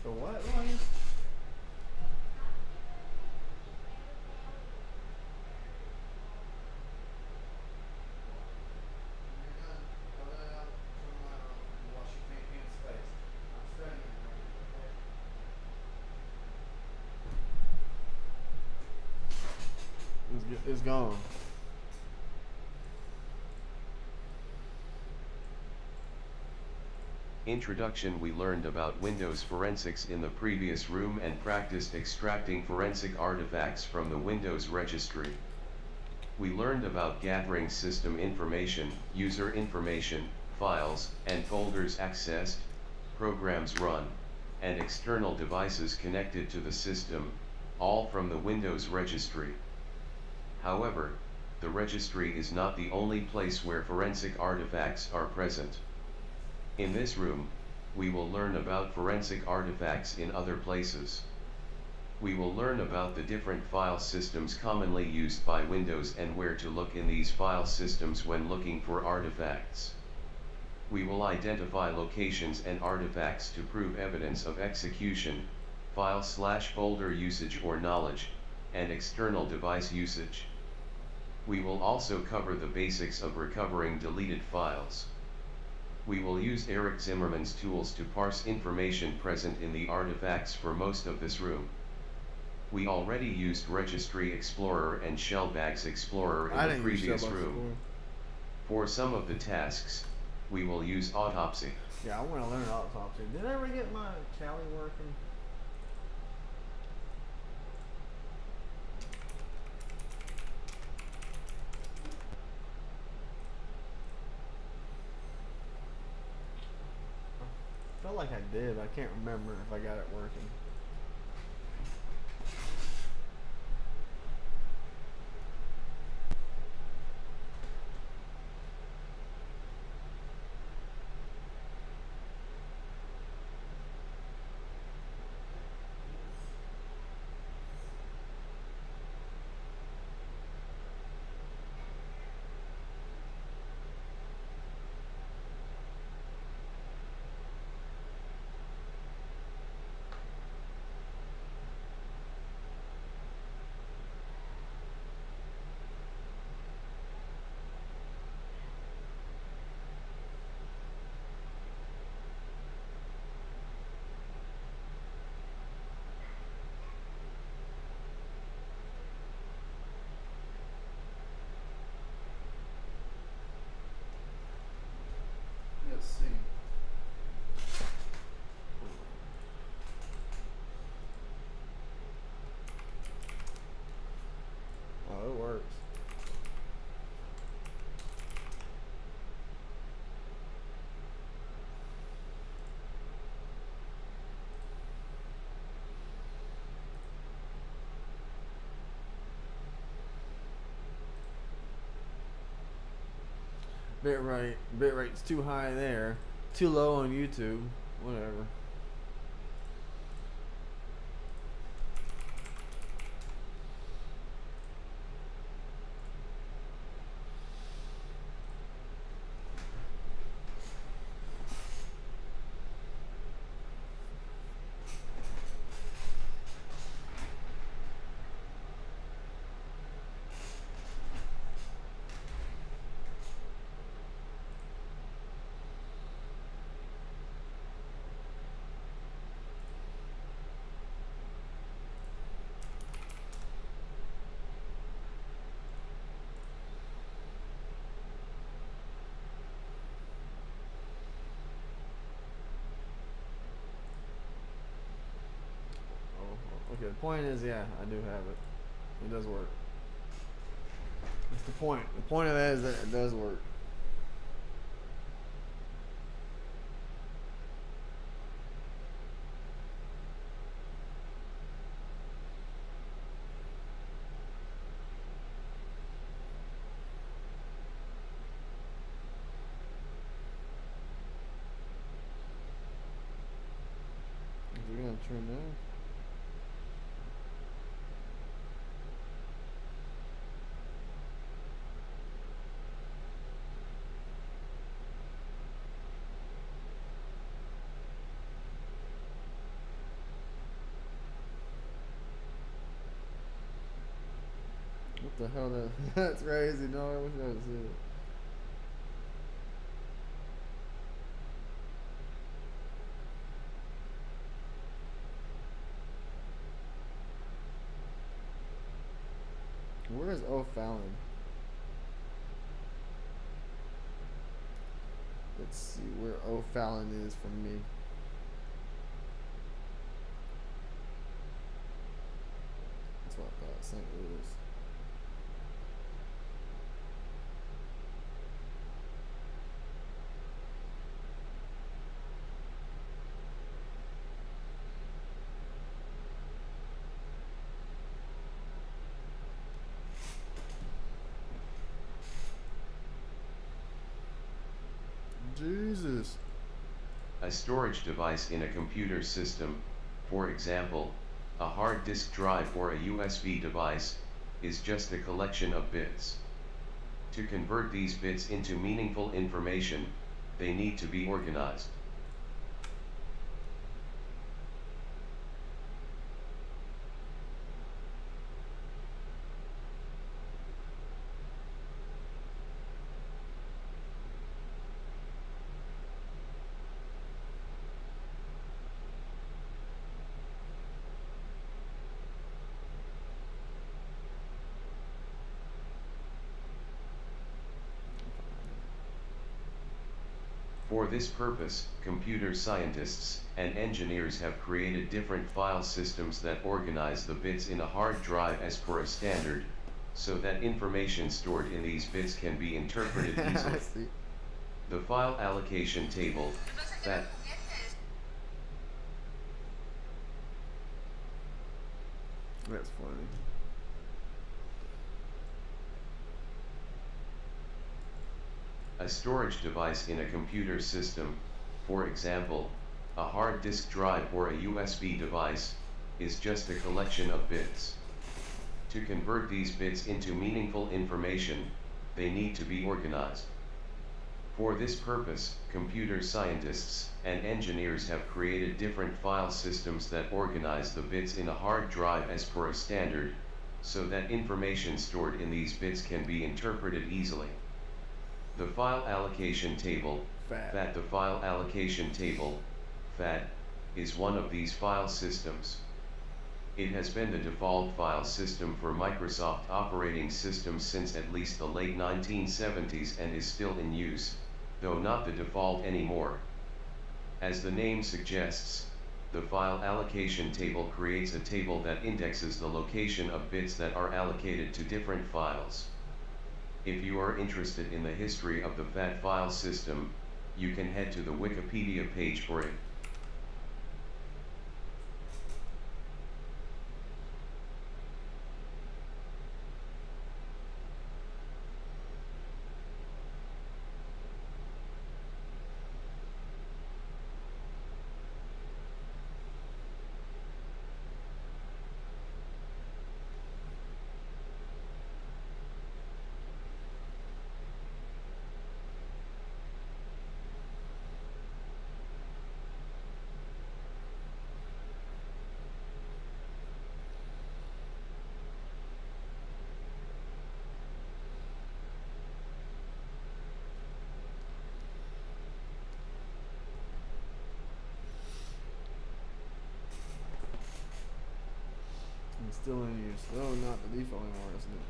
The what ones? It's gone. Introduction. We learned about Windows forensics in the previous room and practiced extracting forensic artifacts from the Windows registry. We learned about gathering system information, user information, files and folders accessed, programs run, and external devices connected to the system, all from the Windows registry. However, the registry is not the only place where forensic artifacts are present. In this room, we will learn about forensic artifacts in other places. We will learn about the different file systems commonly used by Windows and where to look in these file systems when looking for artifacts. We will identify locations and artifacts to prove evidence of execution, file/folder usage or knowledge, and external device usage. We will also cover the basics of recovering deleted files. We will use Eric Zimmerman's tools to parse information present in the artifacts for most of this room. We already used Registry Explorer and Shellbags Explorer in the previous room. For some of the tasks, we will use Autopsy. Yeah, I want to learn autopsy. Did I ever get my tally working? I felt like I did. I can't remember if I got it working. Let's see. Oh, it works. Bitrate's too high there, too low on YouTube. Whatever. Okay, the point is, yeah, I do have it. It does work. That's the point. The point of that is that it does work. We're gonna turn down. What the hell? That's crazy, no. I wish I could see it. Where is O'Fallon? Let's see where O'Fallon is from me. That's what I thought. St. Louis. Jesus. A storage device in a computer system, for example, a hard disk drive or a USB device, is just a collection of bits. To convert these bits into meaningful information, they need to be organized. For this purpose, computer scientists and engineers have created different file systems that organize the bits in a hard drive as per a standard, so that information stored in these bits can be interpreted easily. The file allocation table, that That's funny. a storage device in a computer system, for example, a hard disk drive or a USB device, is just a collection of bits. To convert these bits into meaningful information, they need to be organized. For this purpose, computer scientists and engineers have created different file systems that organize the bits in a hard drive as per a standard, so that information stored in these bits can be interpreted easily. The file allocation table, FAT. The file allocation table, FAT, is one of these file systems. It has been the default file system for Microsoft operating systems since at least the late 1970s and is still in use, though not the default anymore. As the name suggests, the file allocation table creates a table that indexes the location of bits that are allocated to different files. If you are interested in the history of the FAT file system, you can head to the Wikipedia page for it. It's still in use. Though not the default anymore, isn't it?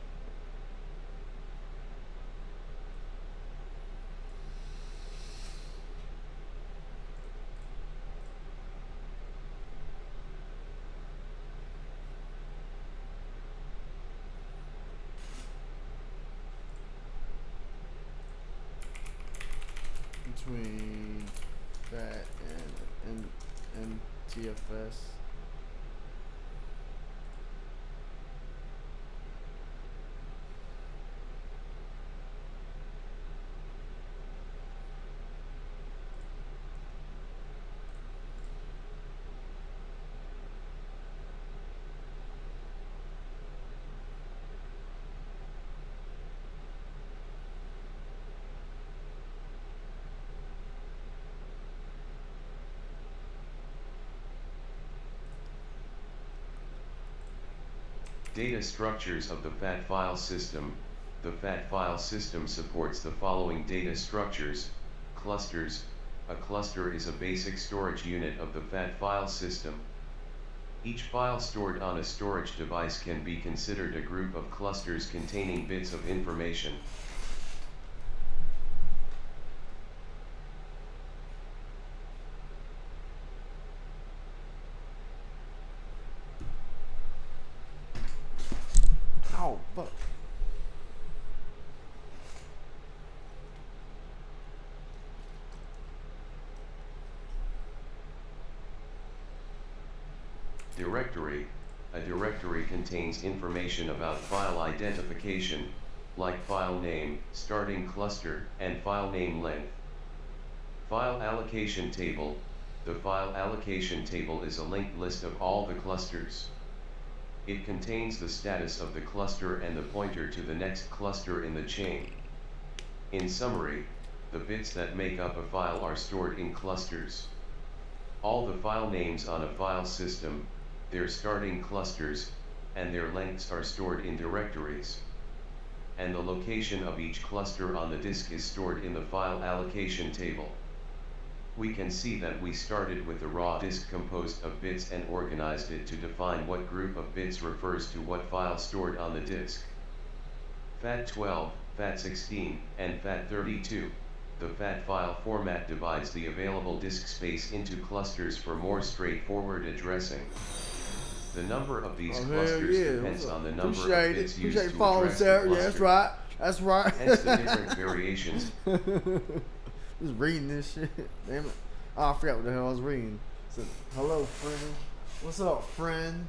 Between that and MTFS. Data structures of the FAT file system. The FAT file system supports the following data structures. Clusters. A cluster is a basic storage unit of the FAT file system. Each file stored on a storage device can be considered a group of clusters containing bits of information. Oh, fuck. Directory. A directory contains information about file identification, like file name, starting cluster, and file name length. File allocation table. The file allocation table is a linked list of all the clusters. It contains the status of the cluster and the pointer to the next cluster in the chain. In summary, the bits that make up a file are stored in clusters. All the file names on a file system, their starting clusters, and their lengths are stored in directories. And the location of each cluster on the disk is stored in the file allocation table. We can see that we started with a raw disk composed of bits and organized it to define what group of bits refers to what file stored on the disk. FAT12, FAT16, and FAT32. The FAT file format divides the available disk space into clusters for more straightforward addressing. The number of these clusters depends on the number of bits used to address the cluster. Yeah, that's right. That's right. Hence the different variations. Just reading this shit. Damn it. Oh, I forgot what the hell I was reading. It said, hello, friend. What's up, friend?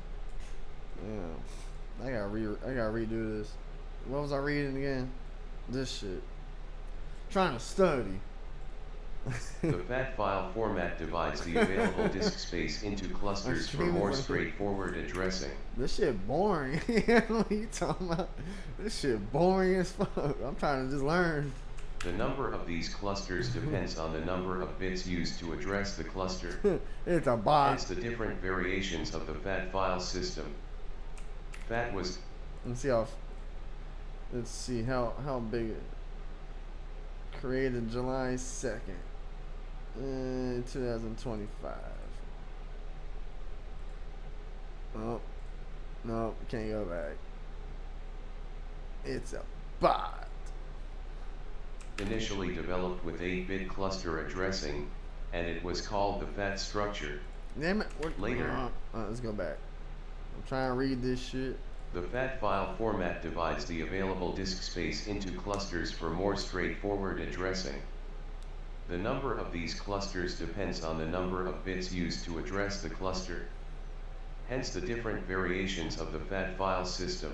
Yeah. I gotta redo this. What was I reading again? This shit. Trying to study. The FAT file format divides the available disk space into clusters for more straightforward addressing. This shit boring. What are you talking about? This shit boring as fuck. I'm trying to just learn. The number of these clusters depends on the number of bits used to address the cluster. It's a bot. Hence the different variations of the FAT file system. FAT was... Let's see how big it... Created July 2nd. 2025. Oh. No, can't go back. It's a bot. Initially developed with 8-bit cluster addressing, and it was called the FAT structure. Damn it. Later. Let's go back. I'm trying to read this shit. The FAT file format divides the available disk space into clusters for more straightforward addressing. The number of these clusters depends on the number of bits used to address the cluster. Hence the different variations of the FAT file system.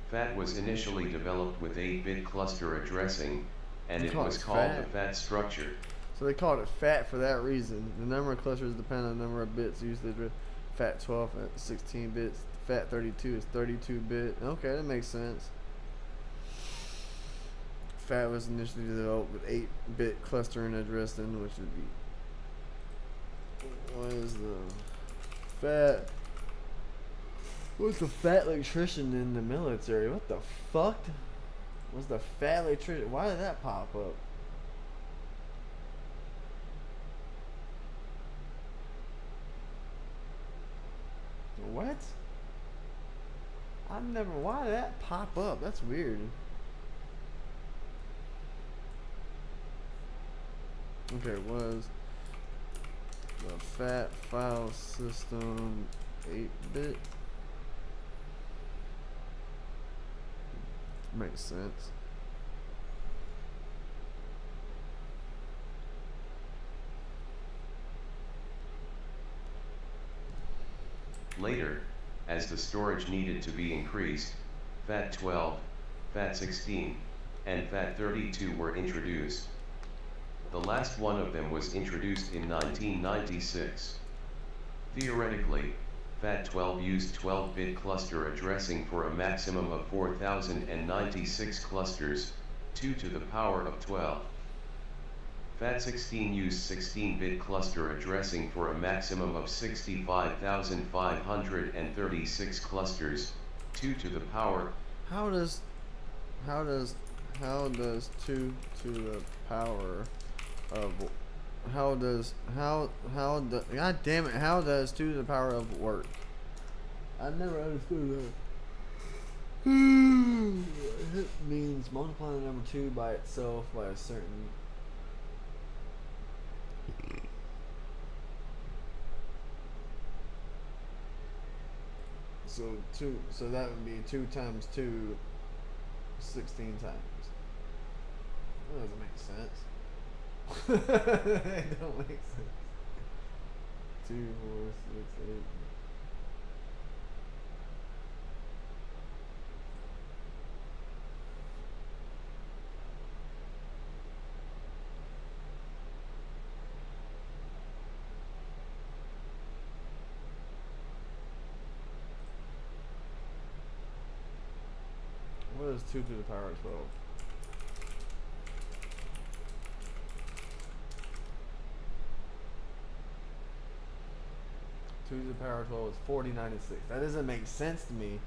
FAT was initially developed with 8-bit cluster addressing, and it was called the FAT structure. So they called it FAT for that reason. The number of clusters depend on the number of bits used to address. FAT 12 at 16 bits. FAT 32 is 32-bit. Okay, that makes sense. FAT was initially developed with 8-bit clustering addressing, which would be... What is the... FAT... What's the fat electrician in the military? What the fuck? What's the fat electrician? Why did that pop up? What? I've never. Why did that pop up? That's weird. Okay, was the FAT file system 8-bit? Makes sense. Later, as the storage needed to be increased, FAT12, FAT16, and FAT32 were introduced. The last one of them was introduced in 1996. Theoretically, FAT12 used 12-bit cluster addressing for a maximum of 4096 clusters, 2 to the power of 12. FAT16 used 16-bit cluster addressing for a maximum of 65,536 clusters, 2 to the power. How does 2 to the power of God damn it, how does 2 to the power of work? I never understood that. It means multiplying the number 2 by itself by a certain. So that would be 2 times 2, 16 times. That doesn't make sense. It don't make sense. 2, 4, 6, 8. What is 2 to the power of 12? Two to the power of 12 is 4096. That doesn't make sense to me.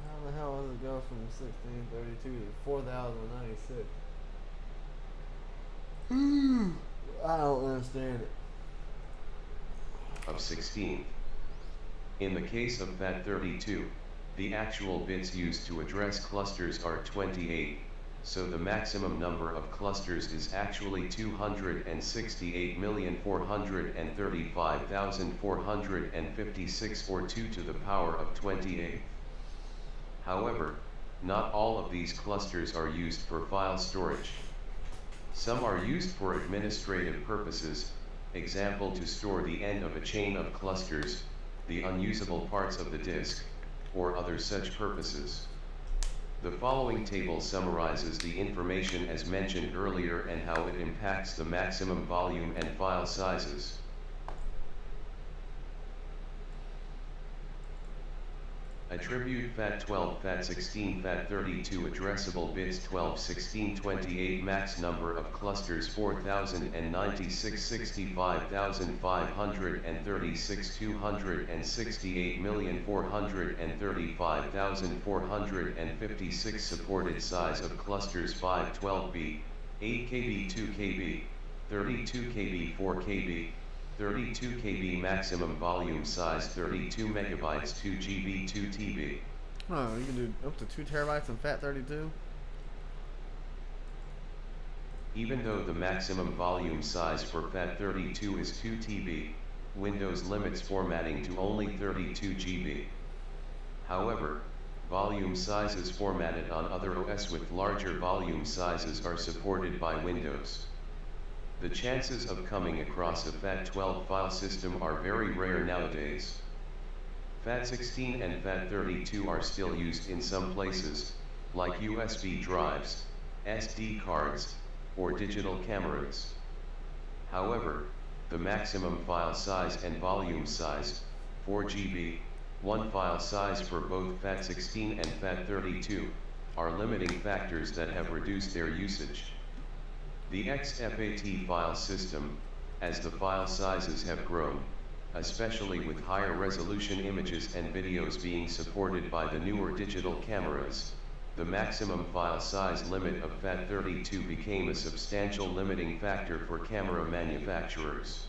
How the hell does it go from 1632 to 4096? I don't understand it. Of 16. In the case of FAT32, the actual bits used to address clusters are 28, so the maximum number of clusters is actually 268,435,456 or 2 to the power of 28. However, not all of these clusters are used for file storage. Some are used for administrative purposes, example to store the end of a chain of clusters, the unusable parts of the disk, or other such purposes. The following table summarizes the information as mentioned earlier and how it impacts the maximum volume and file sizes. Attribute FAT12, FAT16, FAT32 addressable bits 12, 16, 28 max number of clusters 4096, 65,536, 268,435,456 supported size of clusters 512B, 8 KB, 2 KB, 32 KB, 4 KB, 32 KB maximum volume size 32 megabytes 2 GB 2 TB. Oh, you can do up to 2 terabytes in FAT32? Even though the maximum volume size for FAT32 is 2 TB, Windows limits formatting to only 32 GB. However, volume sizes formatted on other OS with larger volume sizes are supported by Windows. The chances of coming across a FAT12 file system are very rare nowadays. FAT16 and FAT32 are still used in some places, like USB drives, SD cards, or digital cameras. However, the maximum file size and volume size, 4 GB, one file size for both FAT16 and FAT32, are limiting factors that have reduced their usage. The XFAT file system, as the file sizes have grown, especially with higher resolution images and videos being supported by the newer digital cameras, the maximum file size limit of FAT32 became a substantial limiting factor for camera manufacturers.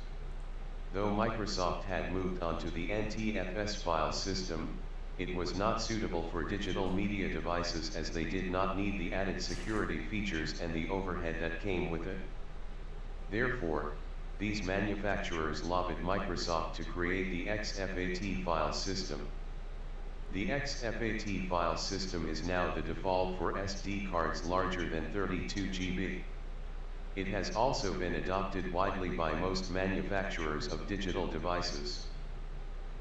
Though Microsoft had moved on to the NTFS file system, it was not suitable for digital media devices as they did not need the added security features and the overhead that came with it. Therefore, these manufacturers lobbied Microsoft to create the XFAT file system. The XFAT file system is now the default for SD cards larger than 32 GB. It has also been adopted widely by most manufacturers of digital devices.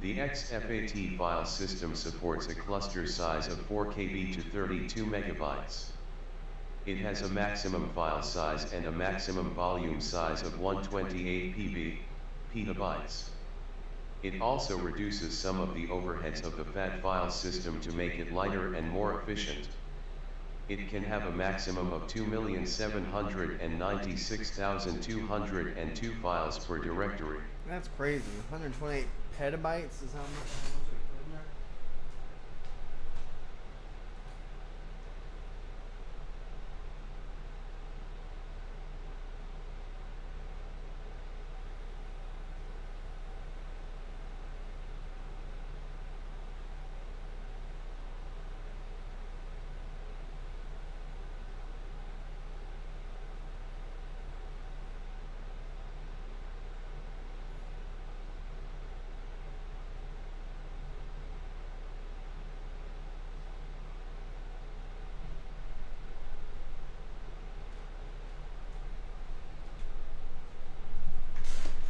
The XFAT file system supports a cluster size of 4 KB to 32 megabytes. It has a maximum file size and a maximum volume size of 128 petabytes. It also reduces some of the overheads of the FAT file system to make it lighter and more efficient. It can have a maximum of 2,796,202 files per directory. That's crazy. 128 petabytes is how much we put in there?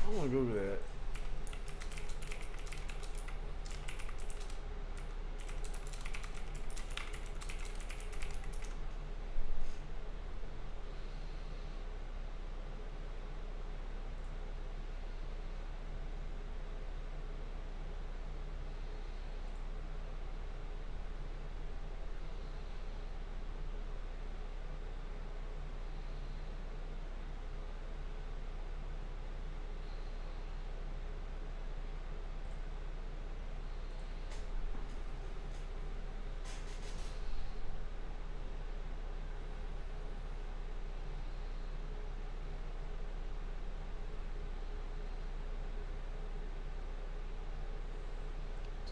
I'm gonna Google that.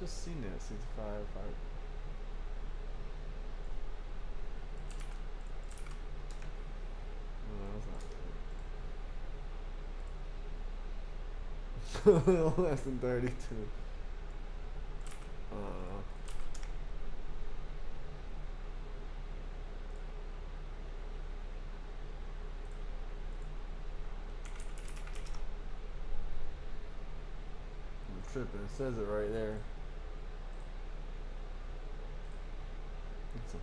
Just seen that 65. No, that's not right. Less than 32. I'm tripping. It says it right there. It's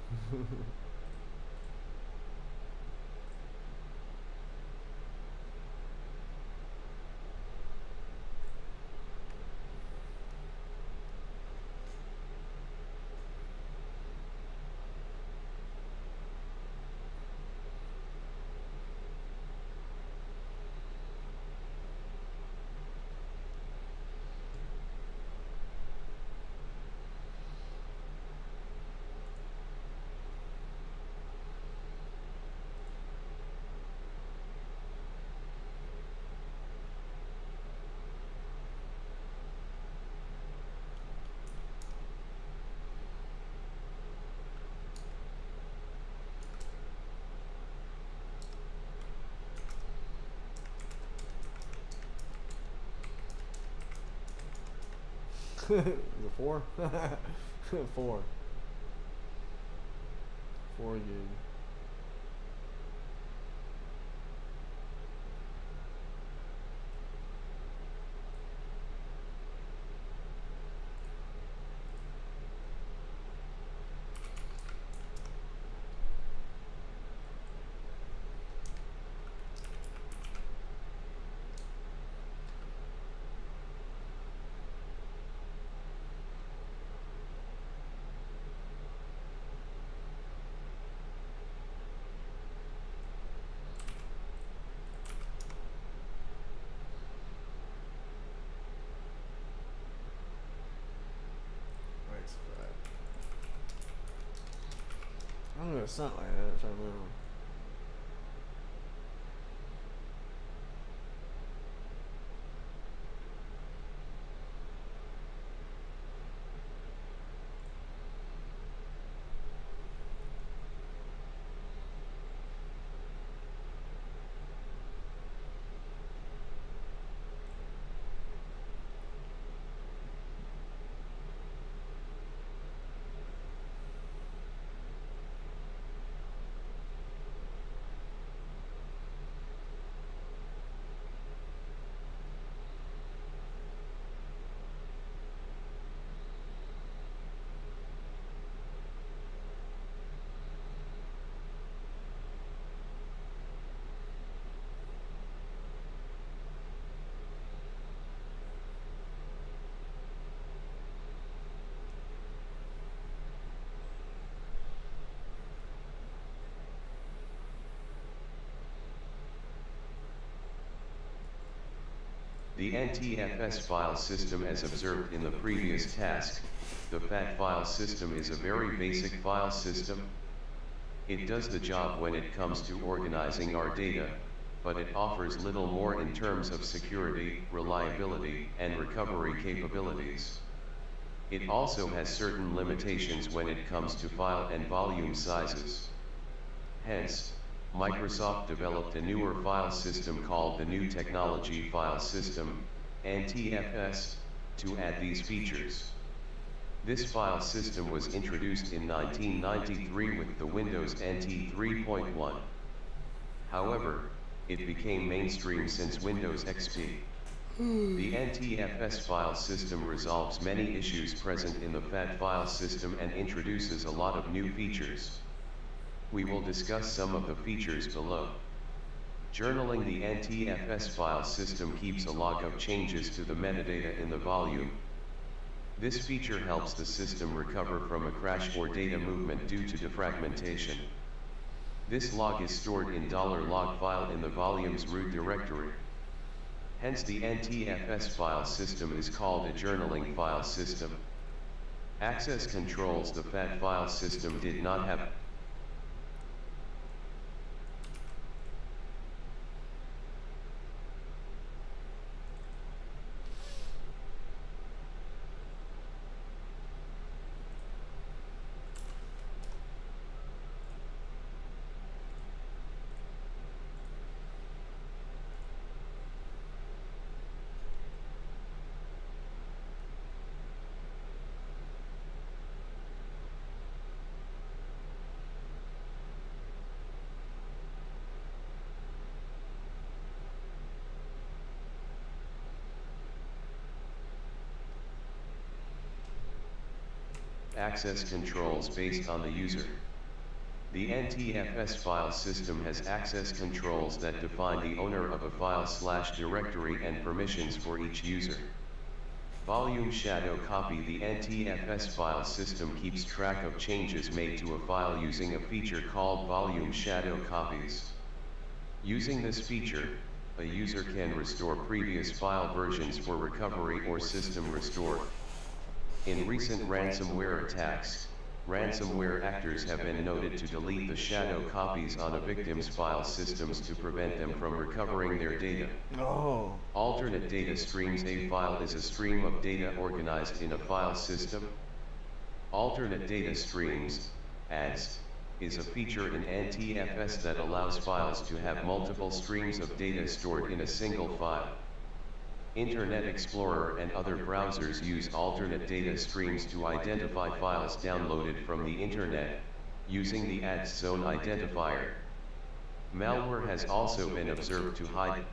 Is it 4? 4. 4 gig. I don't know, something like that. I'm trying to remember. The NTFS file system, as observed in the previous task, the FAT file system is a very basic file system. It does the job when it comes to organizing our data, but it offers little more in terms of security, reliability, and recovery capabilities. It also has certain limitations when it comes to file and volume sizes. Hence, Microsoft developed a newer file system called the New Technology File System, NTFS, to add these features. This file system was introduced in 1993 with the Windows NT 3.1. However, it became mainstream since Windows XP. The NTFS file system resolves many issues present in the FAT file system and introduces a lot of new features. We will discuss some of the features below. Journaling. The NTFS file system keeps a log of changes to the metadata in the volume. This feature helps the system recover from a crash or data movement due to defragmentation. This log is stored in $log file in the volume's root directory. Hence the NTFS file system is called a journaling file system. Access controls. The FAT file system did not have access controls based on the user. The NTFS file system has access controls that define the owner of a file/directory and permissions for each user. Volume shadow copy. The NTFS file system keeps track of changes made to a file using a feature called volume shadow copies. Using this feature, a user can restore previous file versions for recovery or system restore. In recent ransomware attacks, ransomware actors have been noted to delete the shadow copies on a victim's file systems to prevent them from recovering their data. Oh. Alternate data streams. A file is a stream of data organized in a file system. Alternate data streams, ADS, is a feature in NTFS that allows files to have multiple streams of data stored in a single file. Internet Explorer and other browsers use alternate data streams to identify files downloaded from the internet, using the ADS zone identifier. Malware has also been observed to hide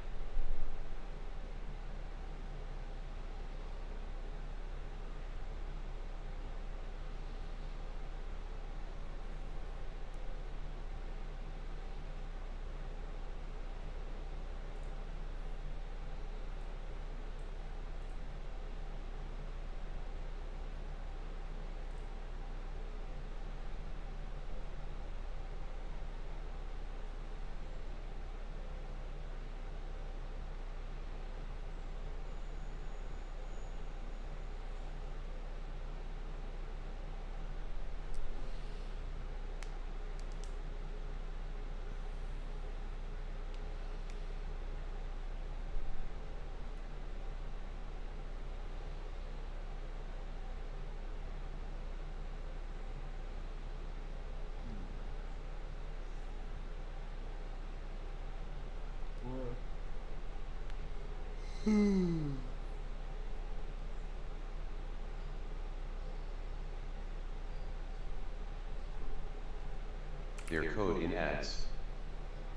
their code in ADS.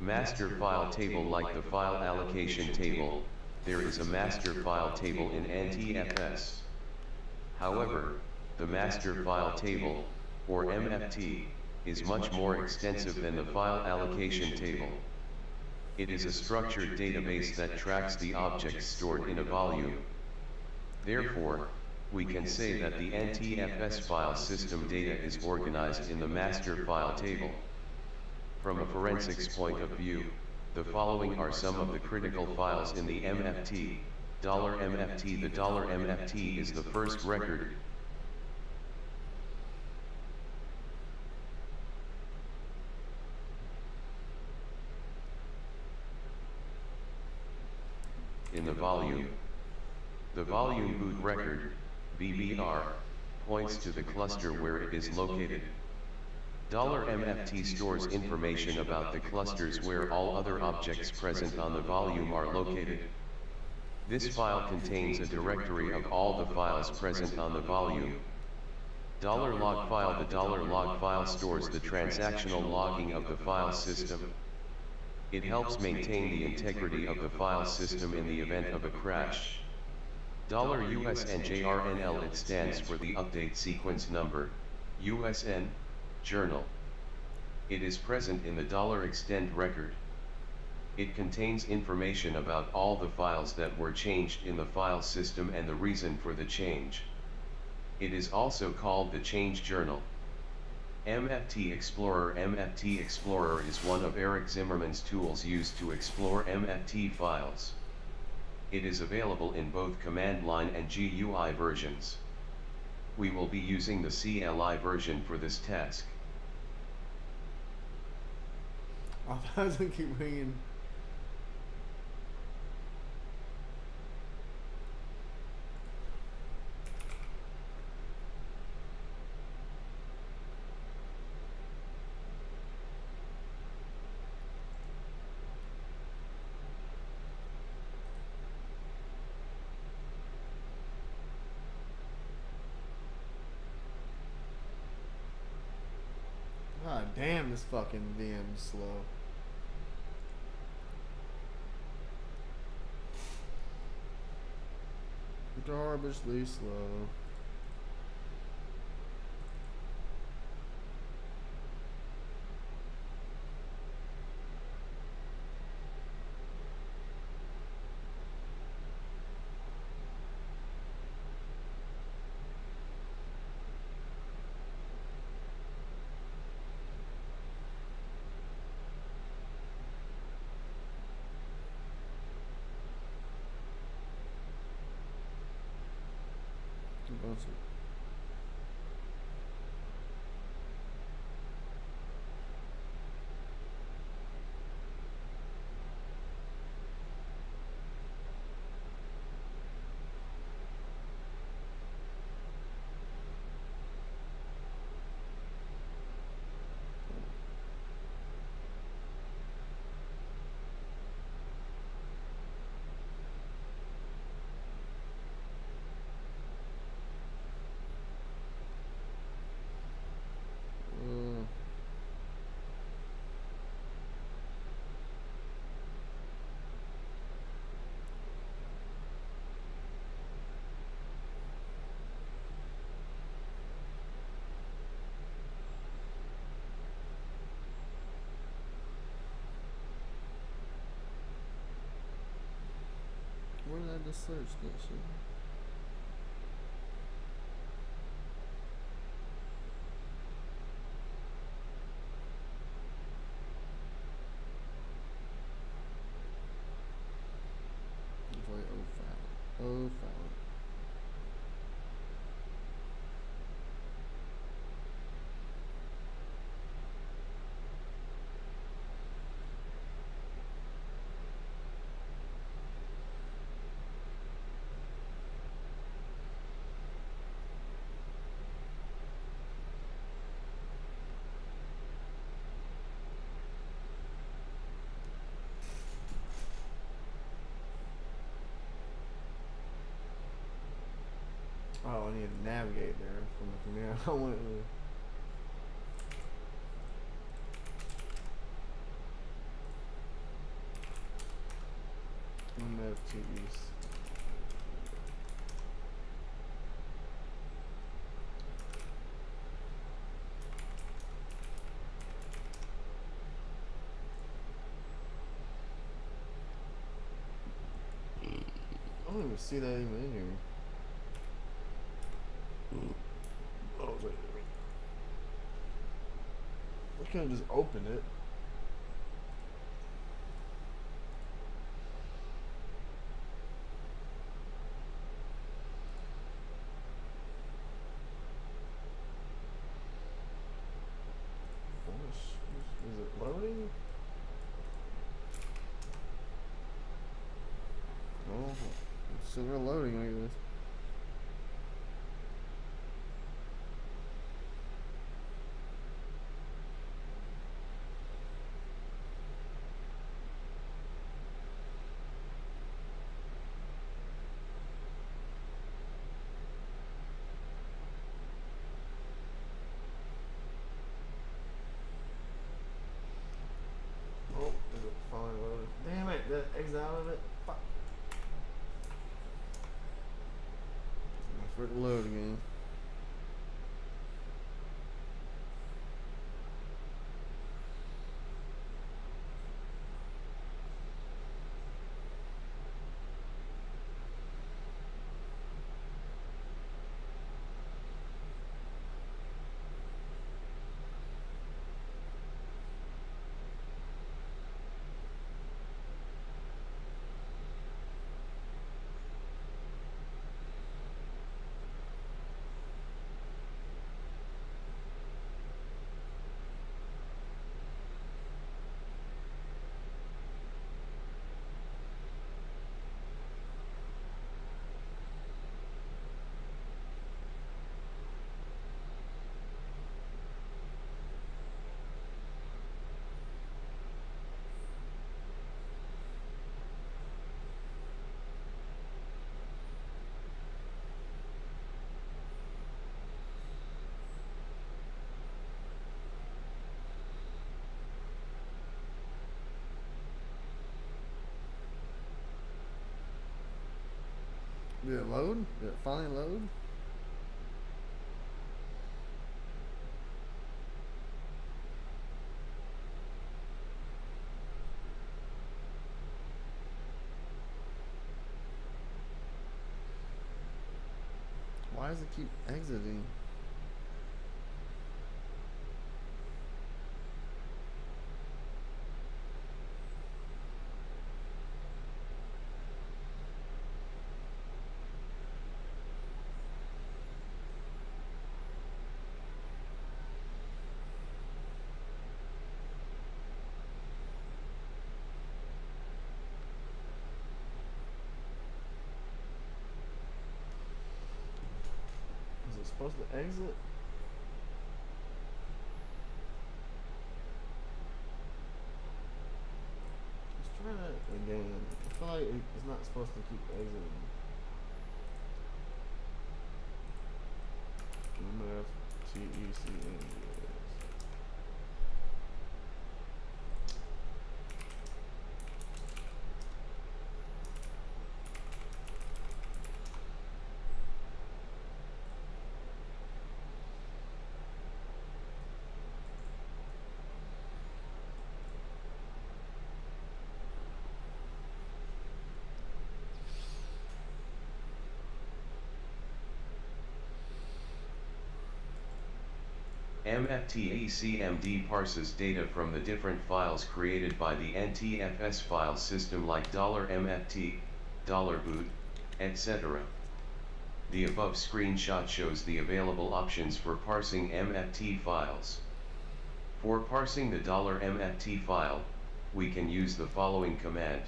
Master file table. Like the file allocation table, there is a master file table in NTFS. However, the master file table, or MFT, is much more extensive than the file allocation table. It is a structured database that tracks the objects stored in a volume. Therefore, we can say that the NTFS file system data is organized in the master file table. From a forensics point of view, the following are some of the critical files in the MFT. $MFT. The $MFT is the first record in the volume. The volume boot record, BBR, points to the cluster where it is located. $MFT stores information about the clusters where all other objects present on the volume are located. This file contains a directory of all the files present on the volume. $log file. The $log file stores the transactional logging of the file system. It helps maintain the integrity of the file system in the event of a crash. $USNJRNL. It stands for the update sequence number, USN, journal. It is present in the $extend record. It contains information about all the files that were changed in the file system and the reason for the change. It is also called the change journal. MFT Explorer. MFT Explorer is one of Eric Zimmerman's tools used to explore MFT files. It is available in both command line and GUI versions. We will be using the CLI version for this task. Oh, that doesn't keep ringing. God damn, this fucking VM's slow. Garbagely slow. Awesome. Where did I just search that shit? Enjoy oh foul. Oh, I need to navigate there from there. I went with MFTs. I don't even see that even in here. Oh, wait. I can't just open it. Oh, it's still loading, I guess. Oh, is it finally loaded? Damn it, did I exit out of it? Fuck. Wait for it to load again. Did it load? Did it finally load? Why does it keep exiting? Is it supposed to exit? Let's try that again. I feel like it's not supposed to keep exiting. MFTECNGS. MFTACMD parses data from the different files created by the NTFS file system like $MFT, $boot, etc. The above screenshot shows the available options for parsing MFT files. For parsing the $MFT file, we can use the following command.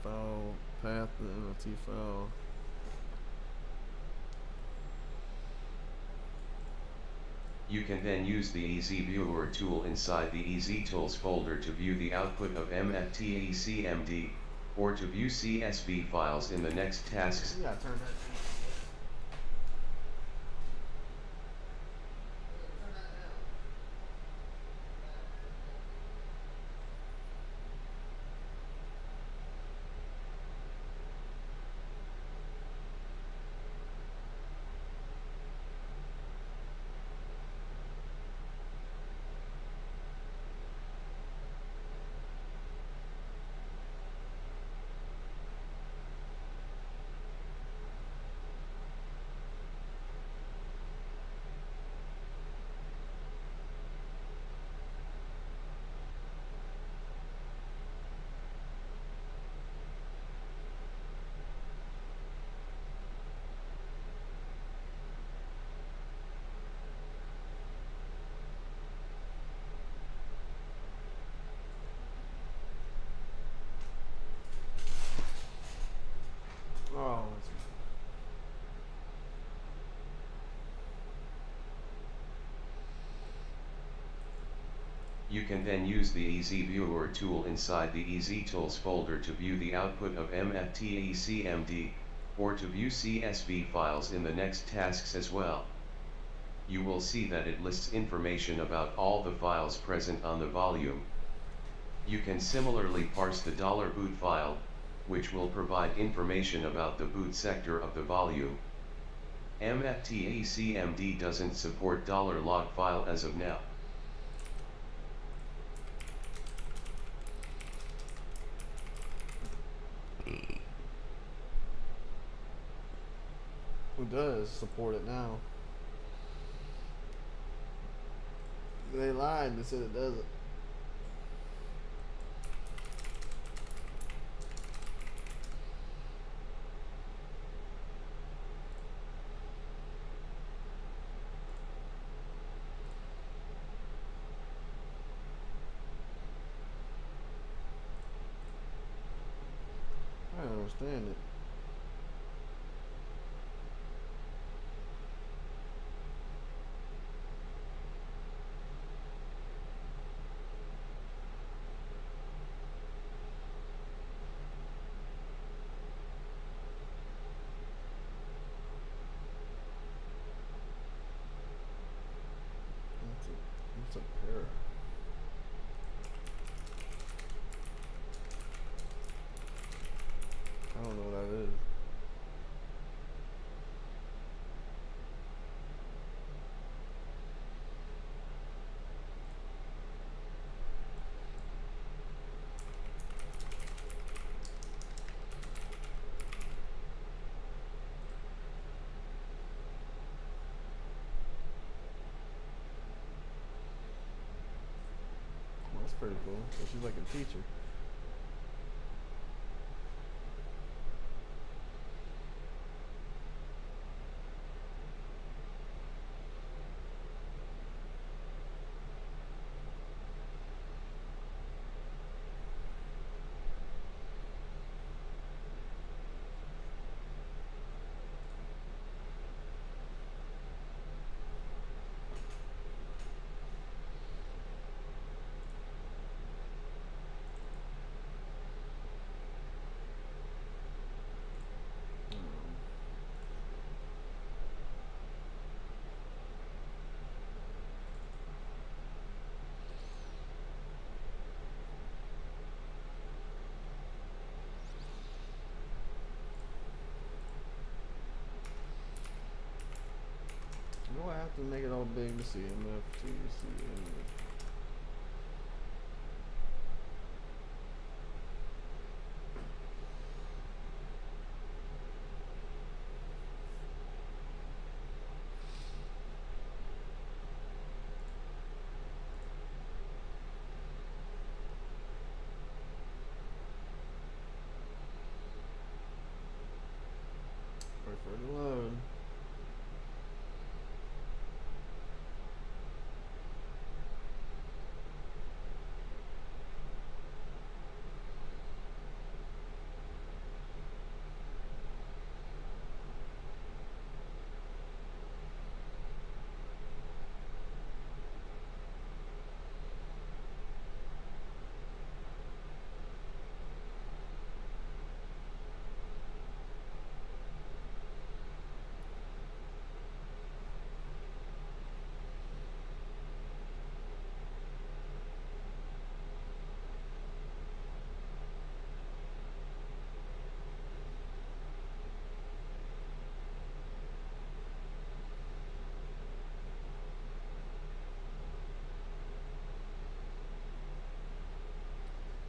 File path the MLT file. You can then use the Easy Viewer tool inside the Easy Tools folder to view the output of MFTACMD, or to view CSV files in the next tasks. Yeah, turn that. You can then use the Easy Viewer tool inside the Easy Tools folder to view the output of MFTECMD, or to view CSV files in the next tasks as well. You will see that it lists information about all the files present on the volume. You can similarly parse the $boot file, which will provide information about the boot sector of the volume. MFTECMD doesn't support $log file as of now. Who does support it now? They lied. They said it doesn't. I don't understand it. What's a pair? I don't know what that is. Well, that's pretty cool. So she's like a teacher. Do I have to make it all big to see MFTCM? Wait for it to load.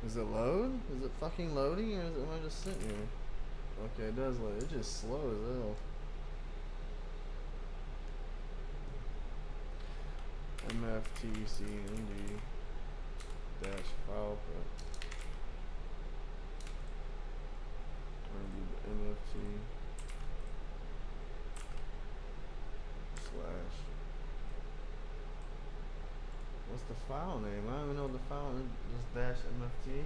Is it load? Is it fucking loading, or am I just sitting here? Okay, it does load. It's just slow as hell. MFTCMD dash file put. Or do the MFT slash. What's the file name? I don't even know the file name. Just dash MFT.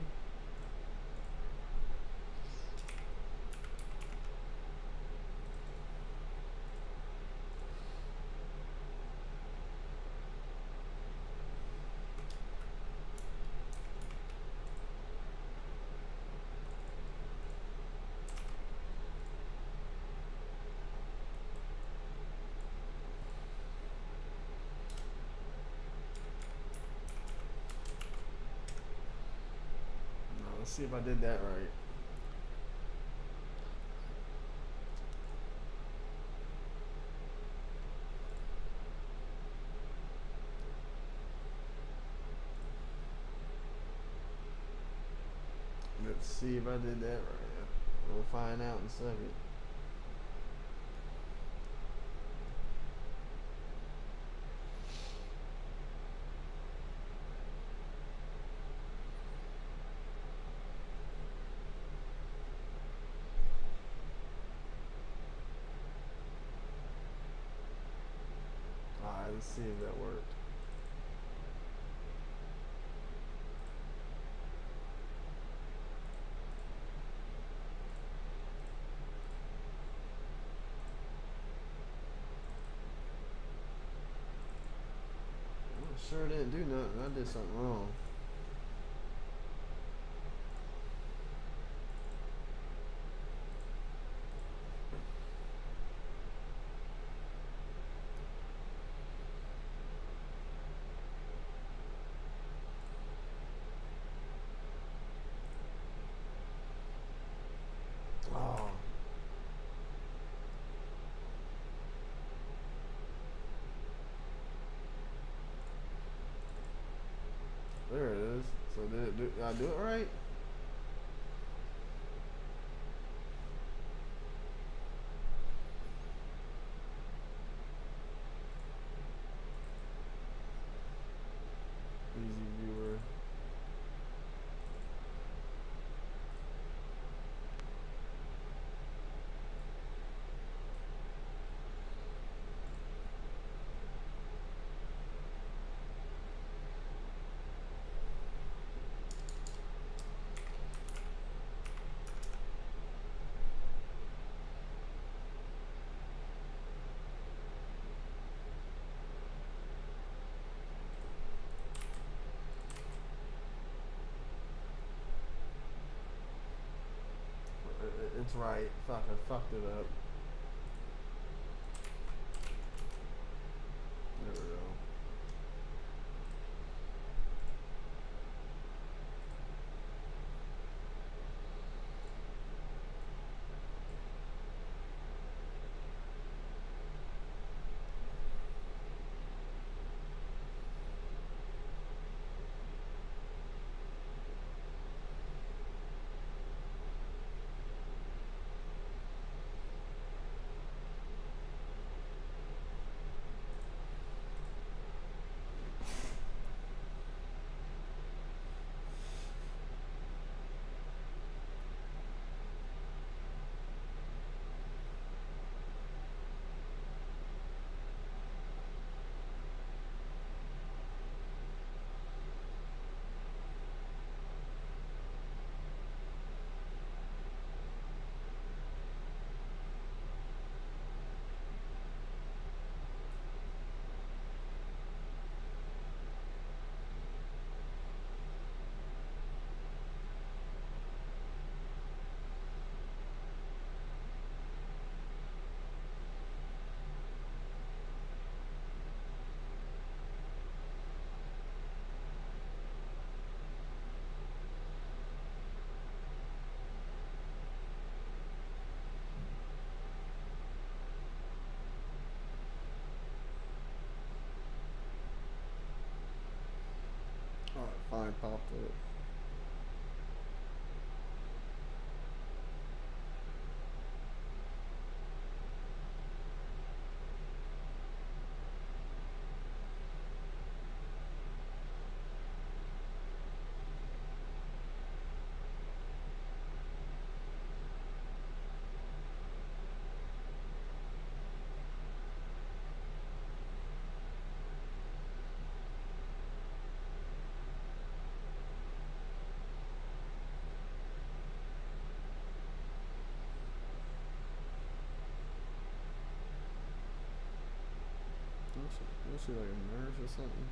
Let's see if I did that right. Let's see if I did that right. We'll find out in a second. Alright, let's see if that worked. Well, it sure didn't do nothing. I did something wrong. Oh. There it is. So did I do it right? Easy viewer. It's right. Fuck, I fucked it up. There we go. Alright, fine, popped it. Let's see like a nurse or something.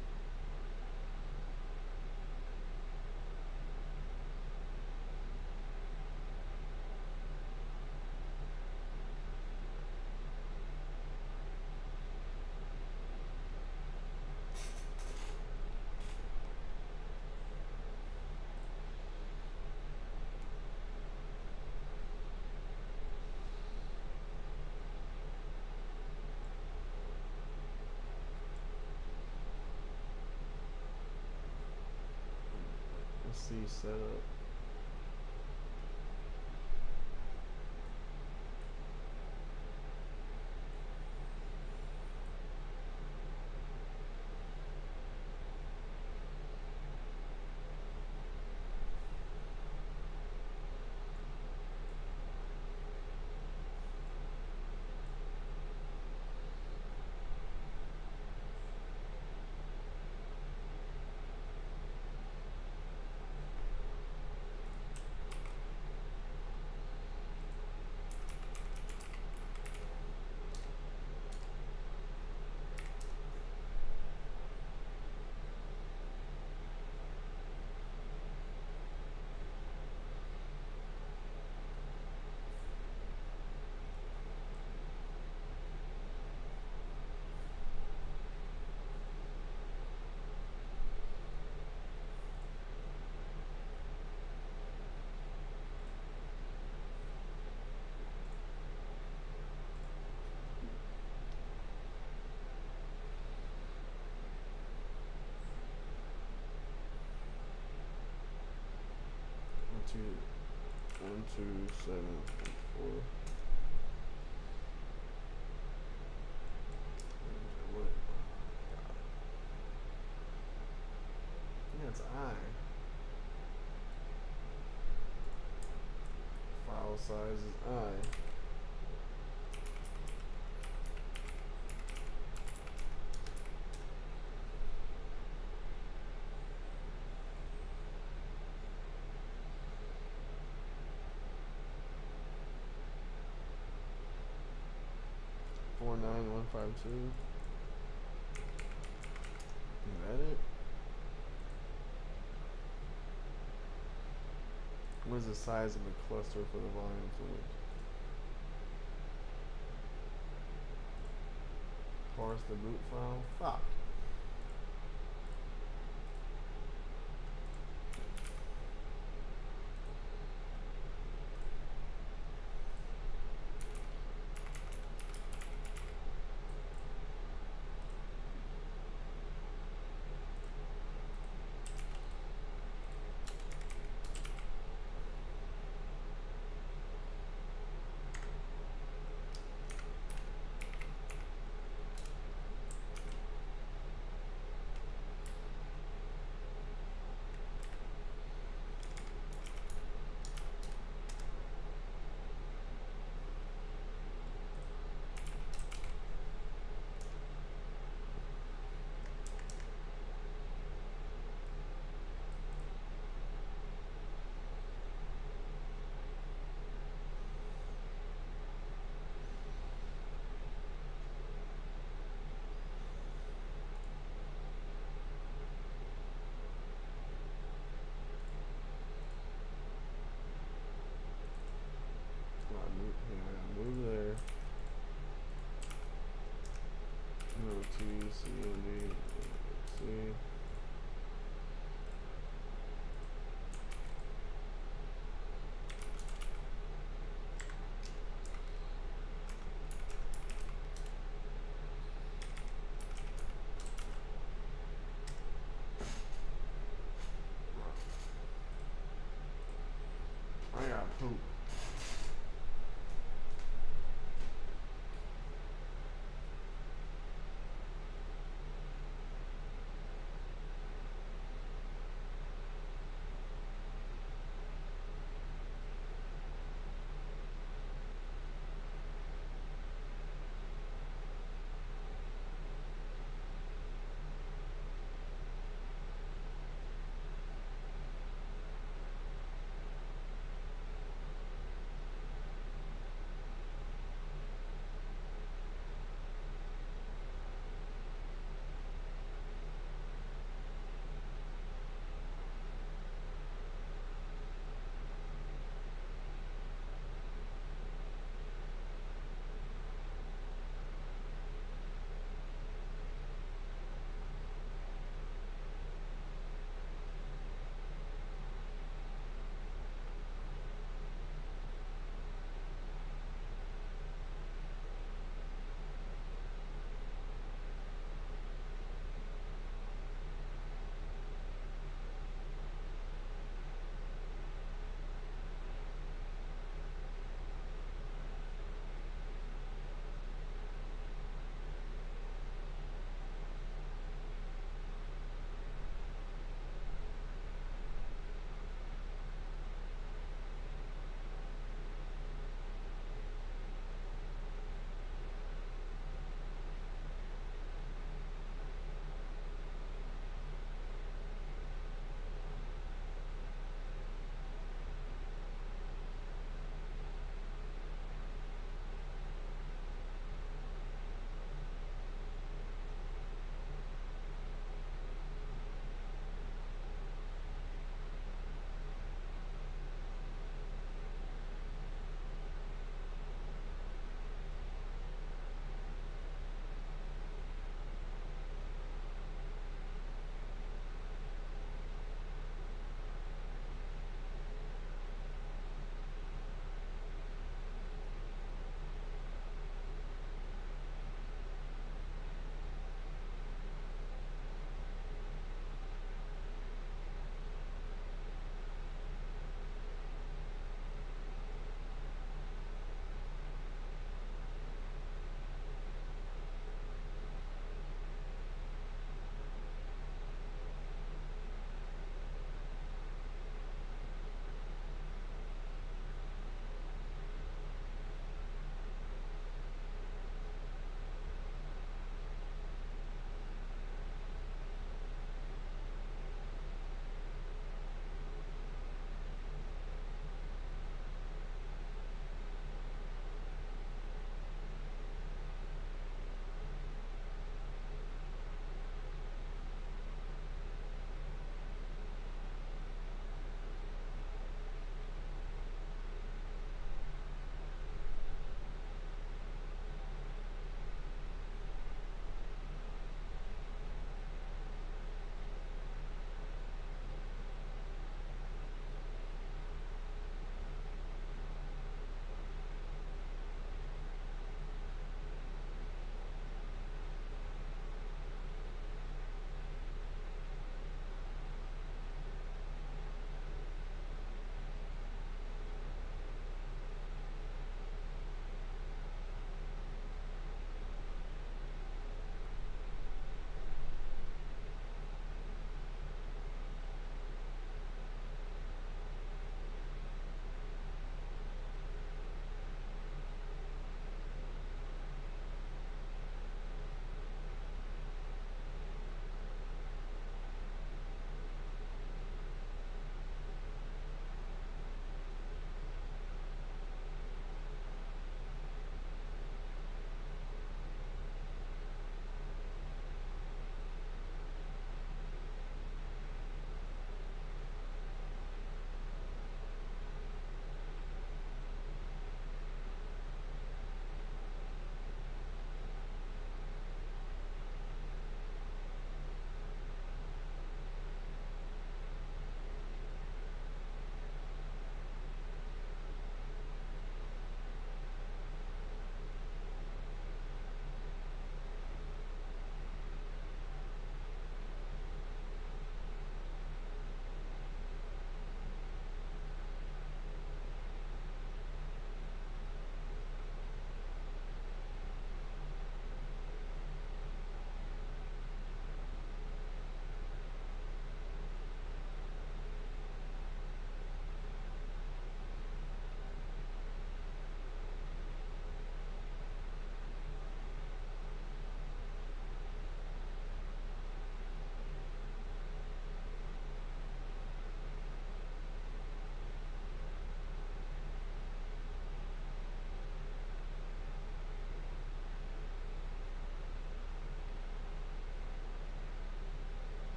C setup. One, two, seven, four. What? Yeah, it's I. File size is I. Four nine one five two. Is that it? What is the size of the cluster for the volume fluid? Parse the boot file. Fuck. Move there. No T, C, N, D, C. I got poop.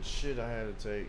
stupid shit I had to take.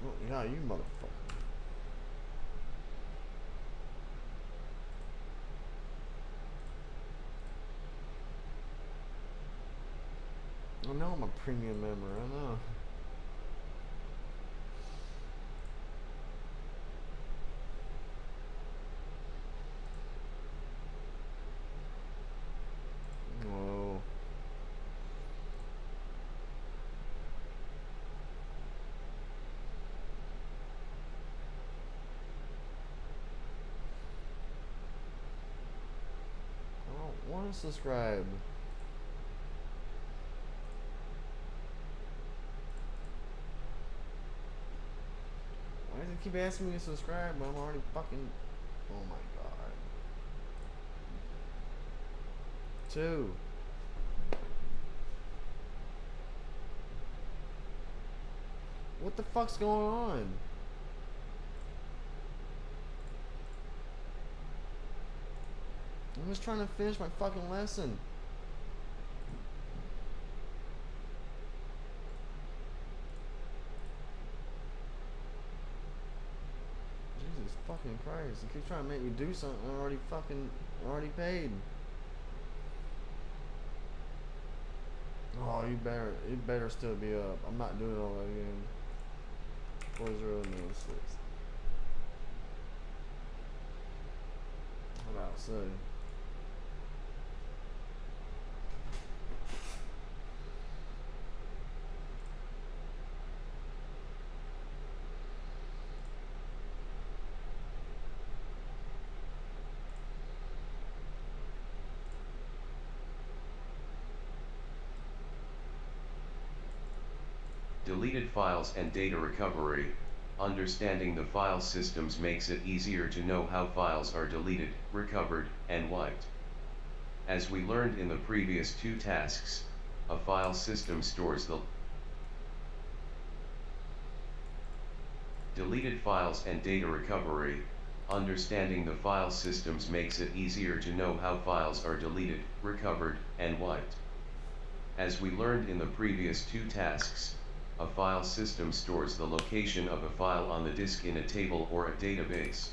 Oh, yeah, you motherfucker. I know I'm a premium member, I know. Whoa. I don't want to subscribe. Why does it keep asking me to subscribe when I'm already fucking... Oh my god. 2. What the fuck's going on? I'm just trying to finish my fucking lesson. Jesus fucking Christ. You keep trying to make me do something I already paid. Oh, you better still be up. I'm not doing all that again. 4096. What about say? Deleted files and data recovery. Understanding the file systems makes it easier to know how files are deleted, recovered, and wiped. As we learned in the previous 2 tasks, a file system stores the deleted files and data recovery. Understanding the file systems makes it easier to know how files are deleted, recovered, and wiped. As we learned in the previous 2 tasks, a file system stores the location of a file on the disk in a table or a database.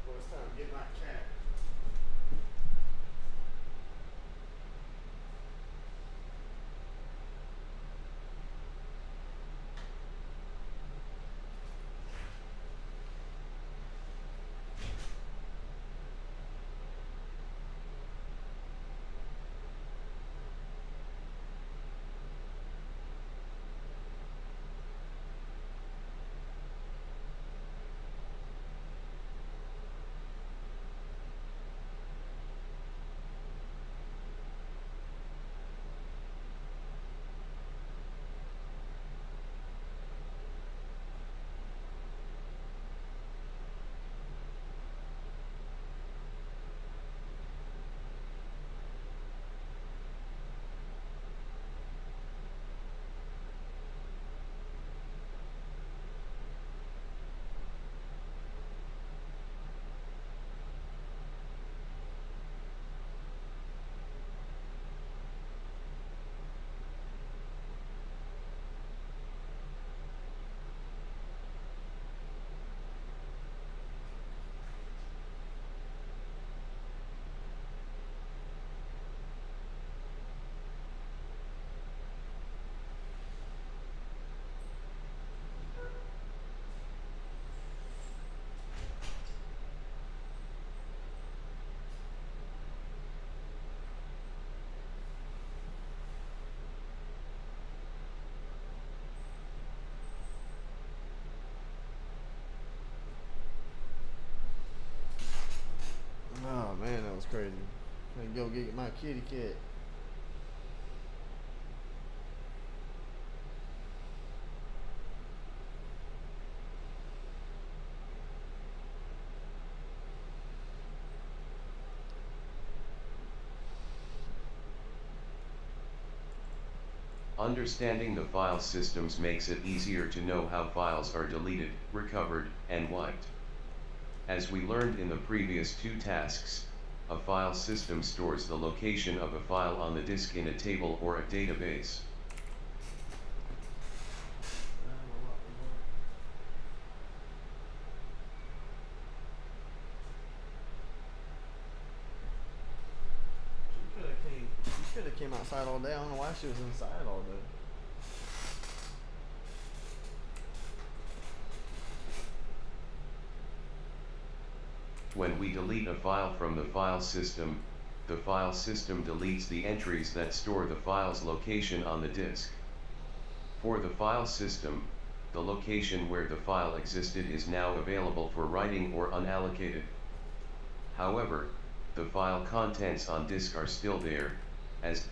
Well, it's time to get my cat. crazy. I go get my kitty cat. Understanding the file systems makes it easier to know how files are deleted, recovered, and wiped. As we learned in the previous two tasks, a file system stores the location of a file on the disk in a table or a database. She could have came outside all day. I don't know why she was inside all day. When we delete a file from the file system deletes the entries that store the file's location on the disk. For the file system, the location where the file existed is now available for writing or unallocated. However, the file contents on disk are still there, as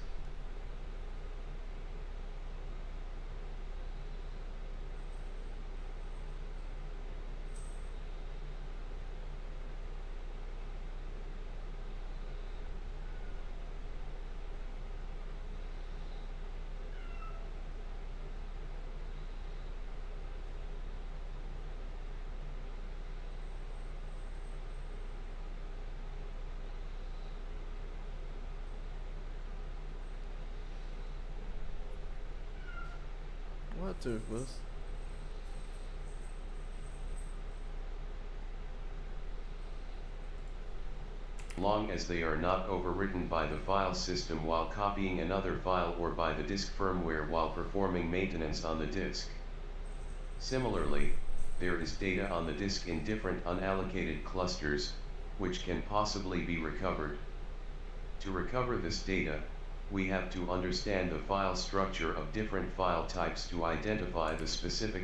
What toothless? long as they are not overwritten by the file system while copying another file or by the disk firmware while performing maintenance on the disk. Similarly, there is data on the disk in different unallocated clusters, which can possibly be recovered. To recover this data, we have to understand the file structure of different file types to identify the specific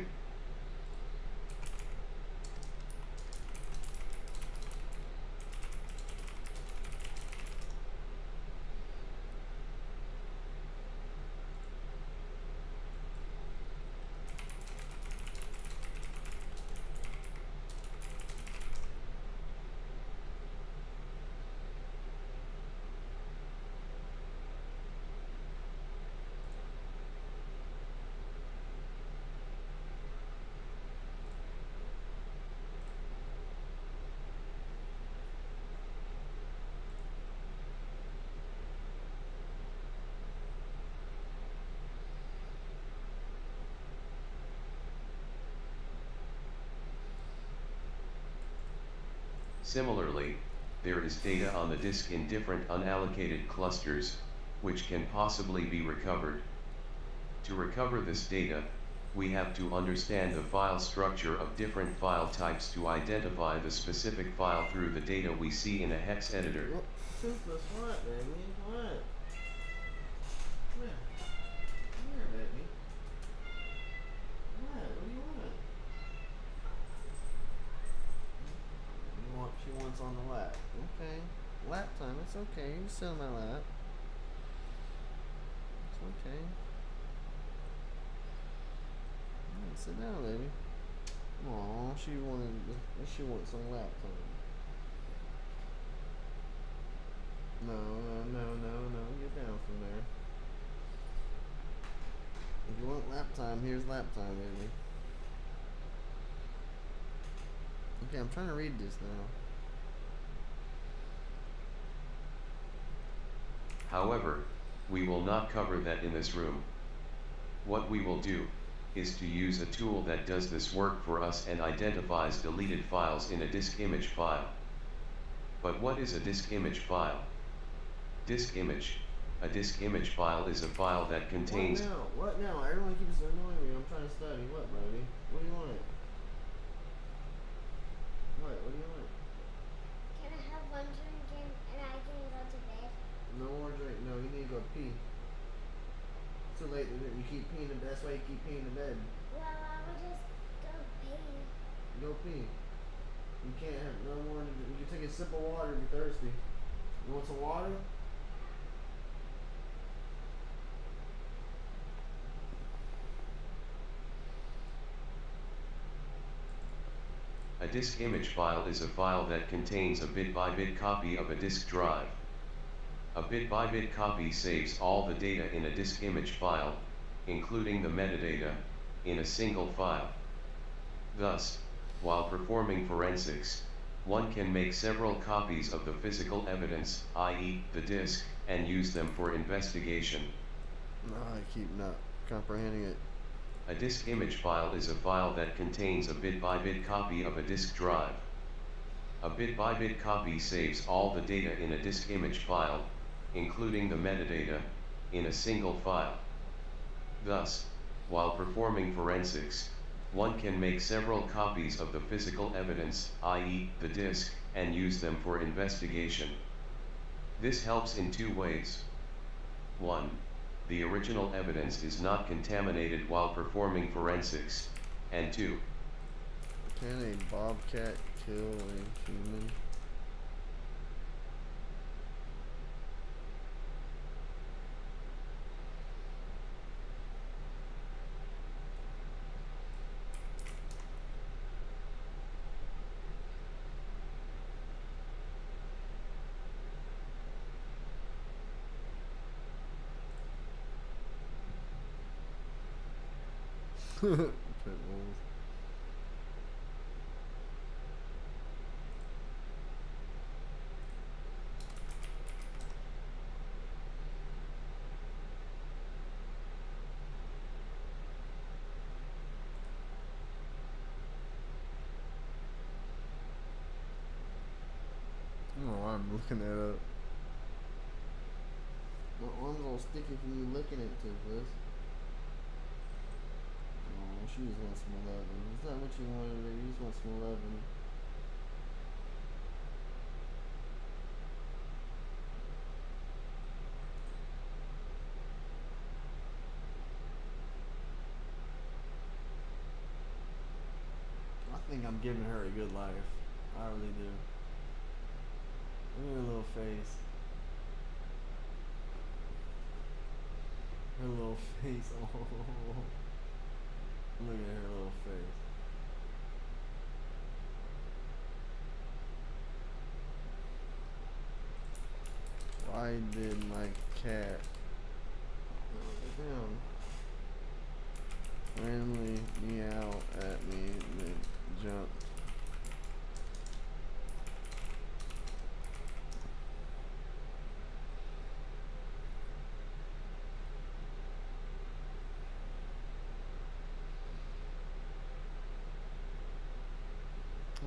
Similarly, there is data on the disk in different unallocated clusters, which can possibly be recovered. To recover this data, we have to understand the file structure of different file types to identify the specific file through the data we see in a hex editor. Toothless, what, baby? What? Come here. Come here, baby. What? What do you want? She wants on the lap. Okay. Lap time. It's okay. You can sit on my lap. It's okay. Yeah, sit down, baby. Aw, she wants some lap time. No. Get down from there. If you want lap time, here's lap time, baby. Okay, I'm trying to read this now. However, we will not cover that in this room. What we will do is to use a tool that does this work for us and identifies deleted files in a disk image file. But what is a disk image file? Disk image. A disk image file is a file that contains... What now? Everyone keeps annoying me. I'm trying to study. What, buddy? What do you want? What do you want? Can I have one drink and I can go to bed? No more drink. No, you need to go pee. It's too late. You keep peeing. That's why you keep peeing in bed. Well, I will just go pee. Go pee. You can't have no more. You can take a sip of water if you're thirsty. You want some water? A disk image file is a file that contains a bit-by-bit copy of a disk drive. A bit-by-bit copy saves all the data in a disk image file, including the metadata, in a single file. Thus, while performing forensics, one can make several copies of the physical evidence, i.e., the disk, and use them for investigation. No, I keep not comprehending it. A disk image file is a file that contains a bit-by-bit copy of a disk drive. A bit-by-bit copy saves all the data in a disk image file, including the metadata, in a single file. Thus, while performing forensics, one can make several copies of the physical evidence, i.e., the disk, and use them for investigation. This helps in two ways. 1. The original evidence is not contaminated while performing forensics, and 2. Can a bobcat kill a human? Pit bulls. I don't know why I'm looking that up. My arm's all sticky from you licking it too, Liz. Oh, she just wants some 11. Is that what you wanted to do? You just want some 11. I think I'm giving her a good life. I really do. Look at her little face. Her little face. Oh. Look at her little face. Why did my cat down randomly meow at me and then jump?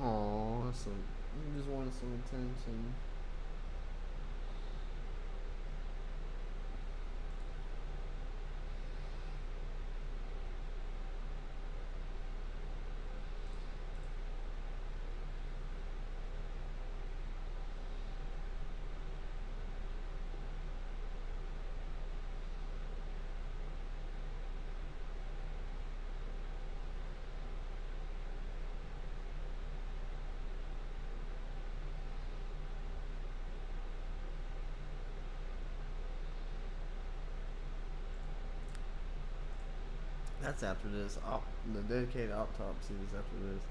Oh, that's some. You just wanted some attention. That's after this. The dedicated autopsy is after this.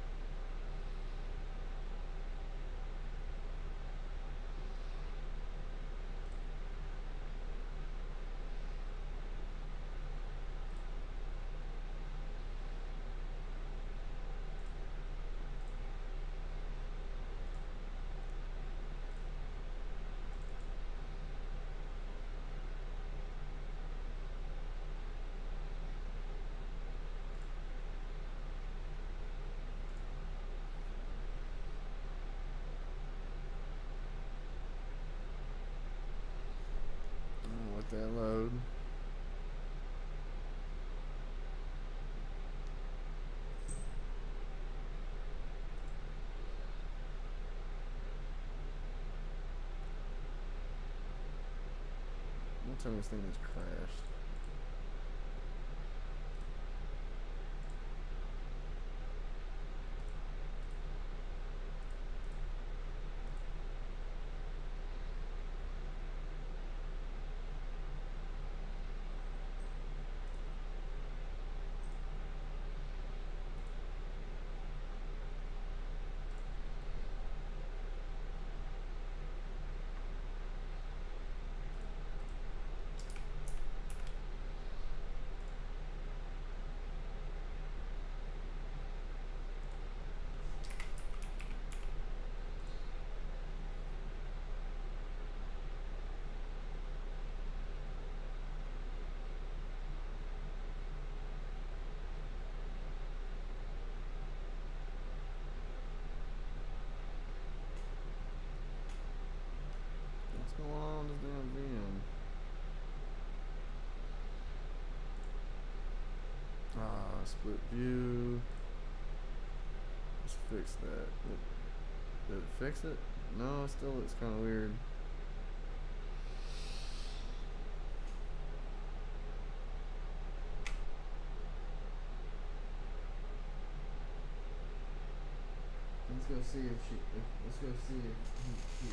Let that load. Don't tell me this thing just crashed. split view. Let's fix that. Did it fix it? No, it still looks kind of weird. Let's go see if she. Let's go see if he.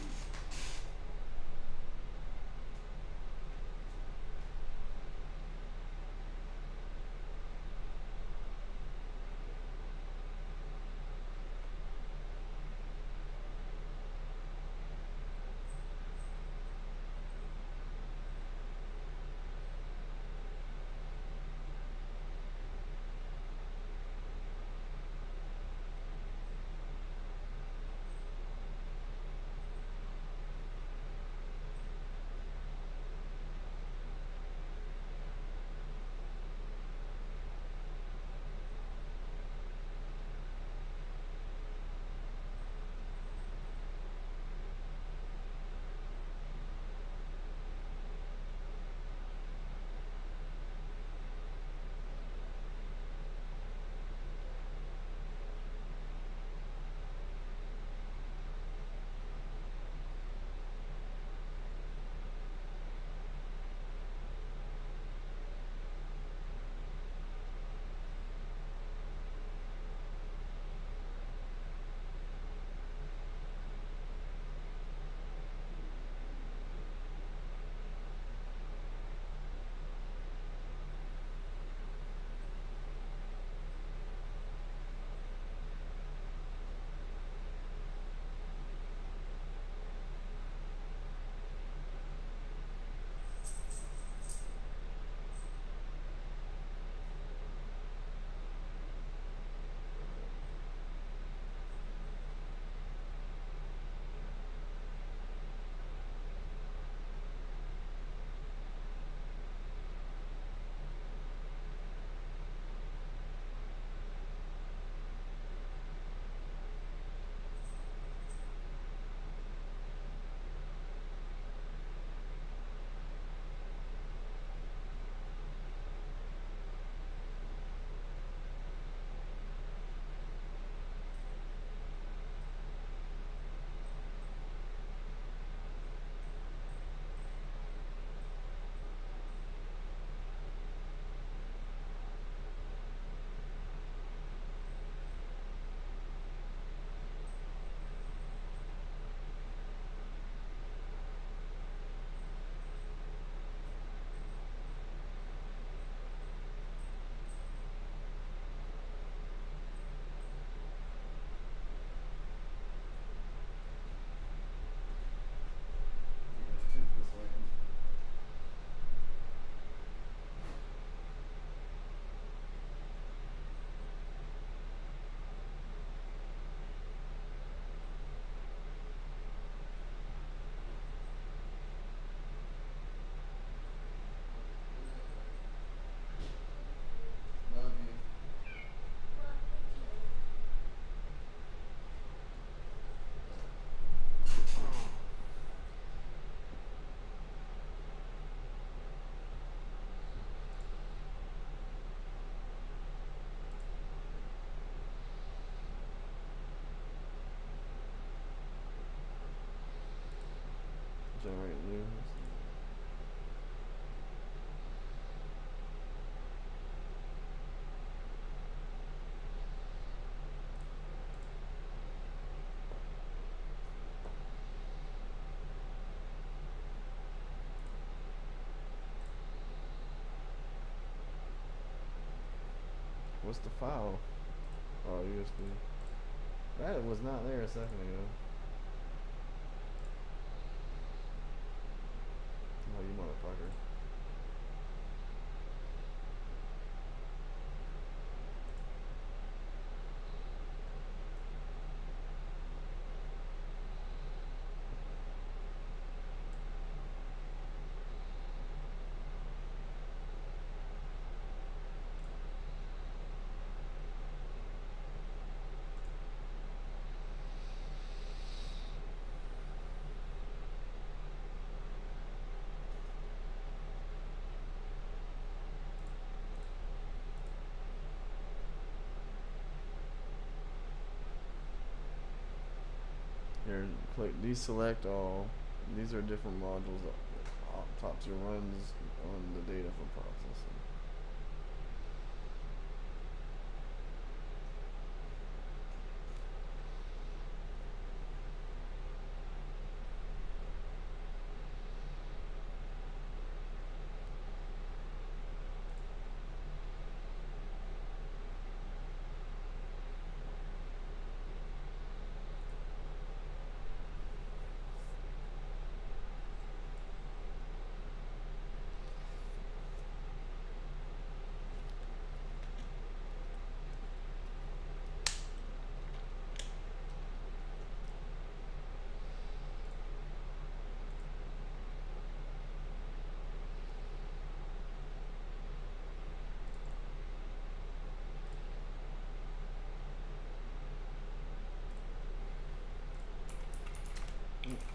There's two this way. Love you. Generate new. What's the file? Oh, USB. That was not there a second ago. Oh, you motherfucker. click deselect all. These are different modules that Autopsy runs on the data for processing.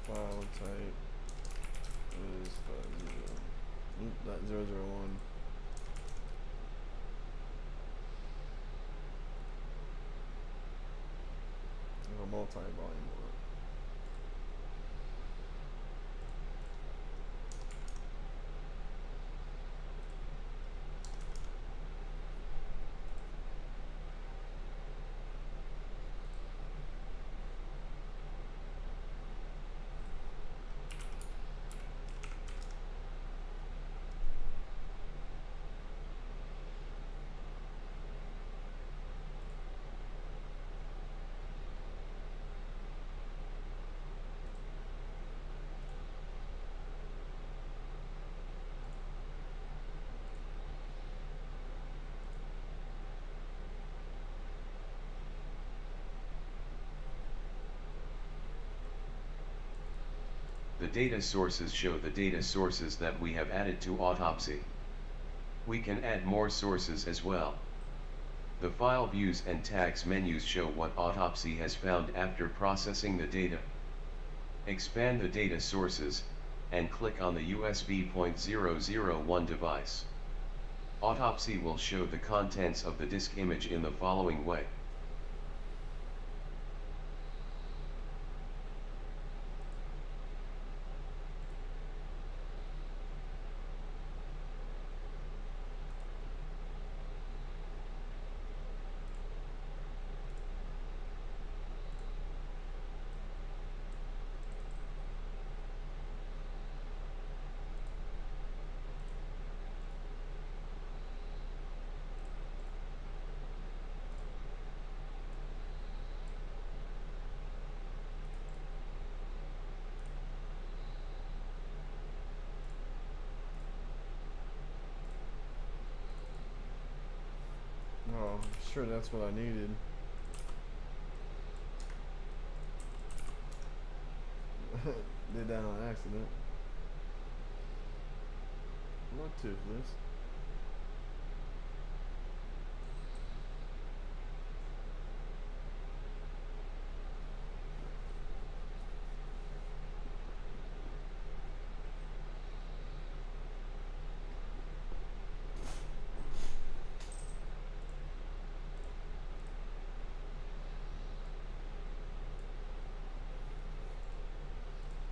File type is .001. A multi-volume one. The data sources show the data sources that we have added to Autopsy. We can add more sources as well. The file views and tags menus show what Autopsy has found after processing the data. Expand the data sources, and click on the USB .001 device. Autopsy will show the contents of the disk image in the following way. Oh, sure, that's what I needed. Did that on accident. Not toothless.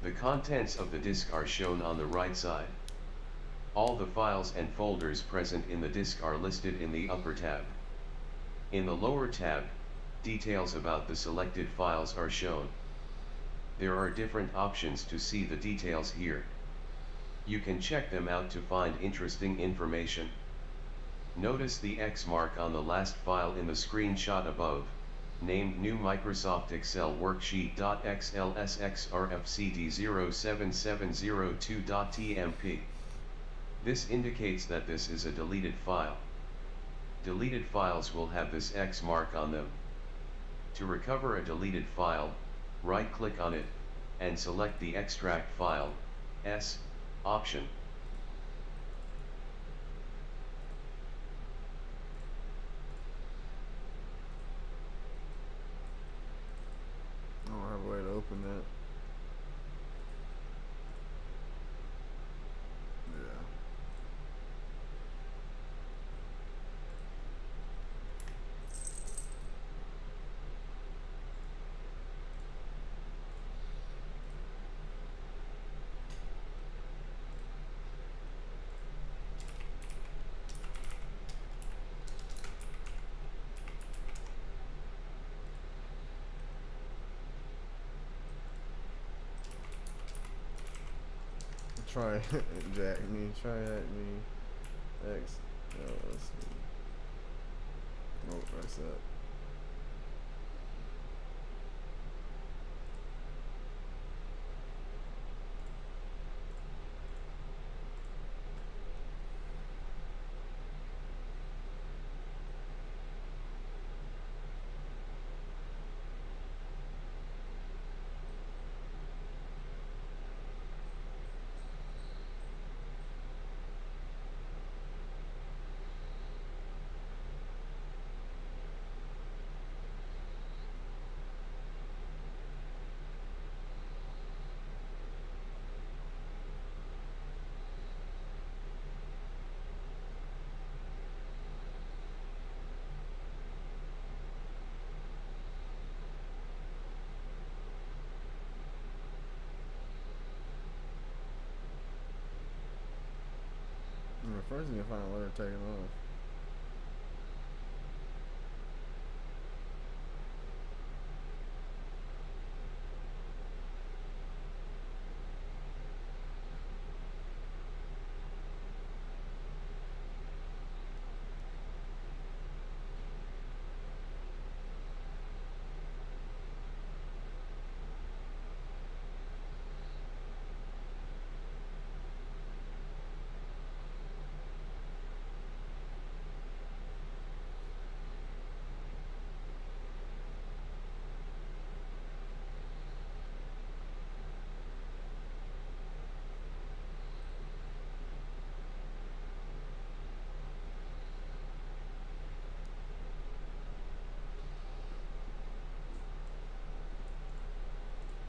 The contents of the disk are shown on the right side. All the files and folders present in the disk are listed in the upper tab. In the lower tab, details about the selected files are shown. There are different options to see the details here. You can check them out to find interesting information. Notice the X mark on the last file in the screenshot above, named New Microsoft Excel Worksheet.xlsxrfcd07702.tmp. This indicates that this is a deleted file. Deleted files will have this X mark on them. To recover a deleted file, right-click on it, and select the Extract File S option. I don't have a way to open that. Yeah. Try Jack me. Try hack me. X. LSC. Oh, that's that. First, you can find a letter taken off.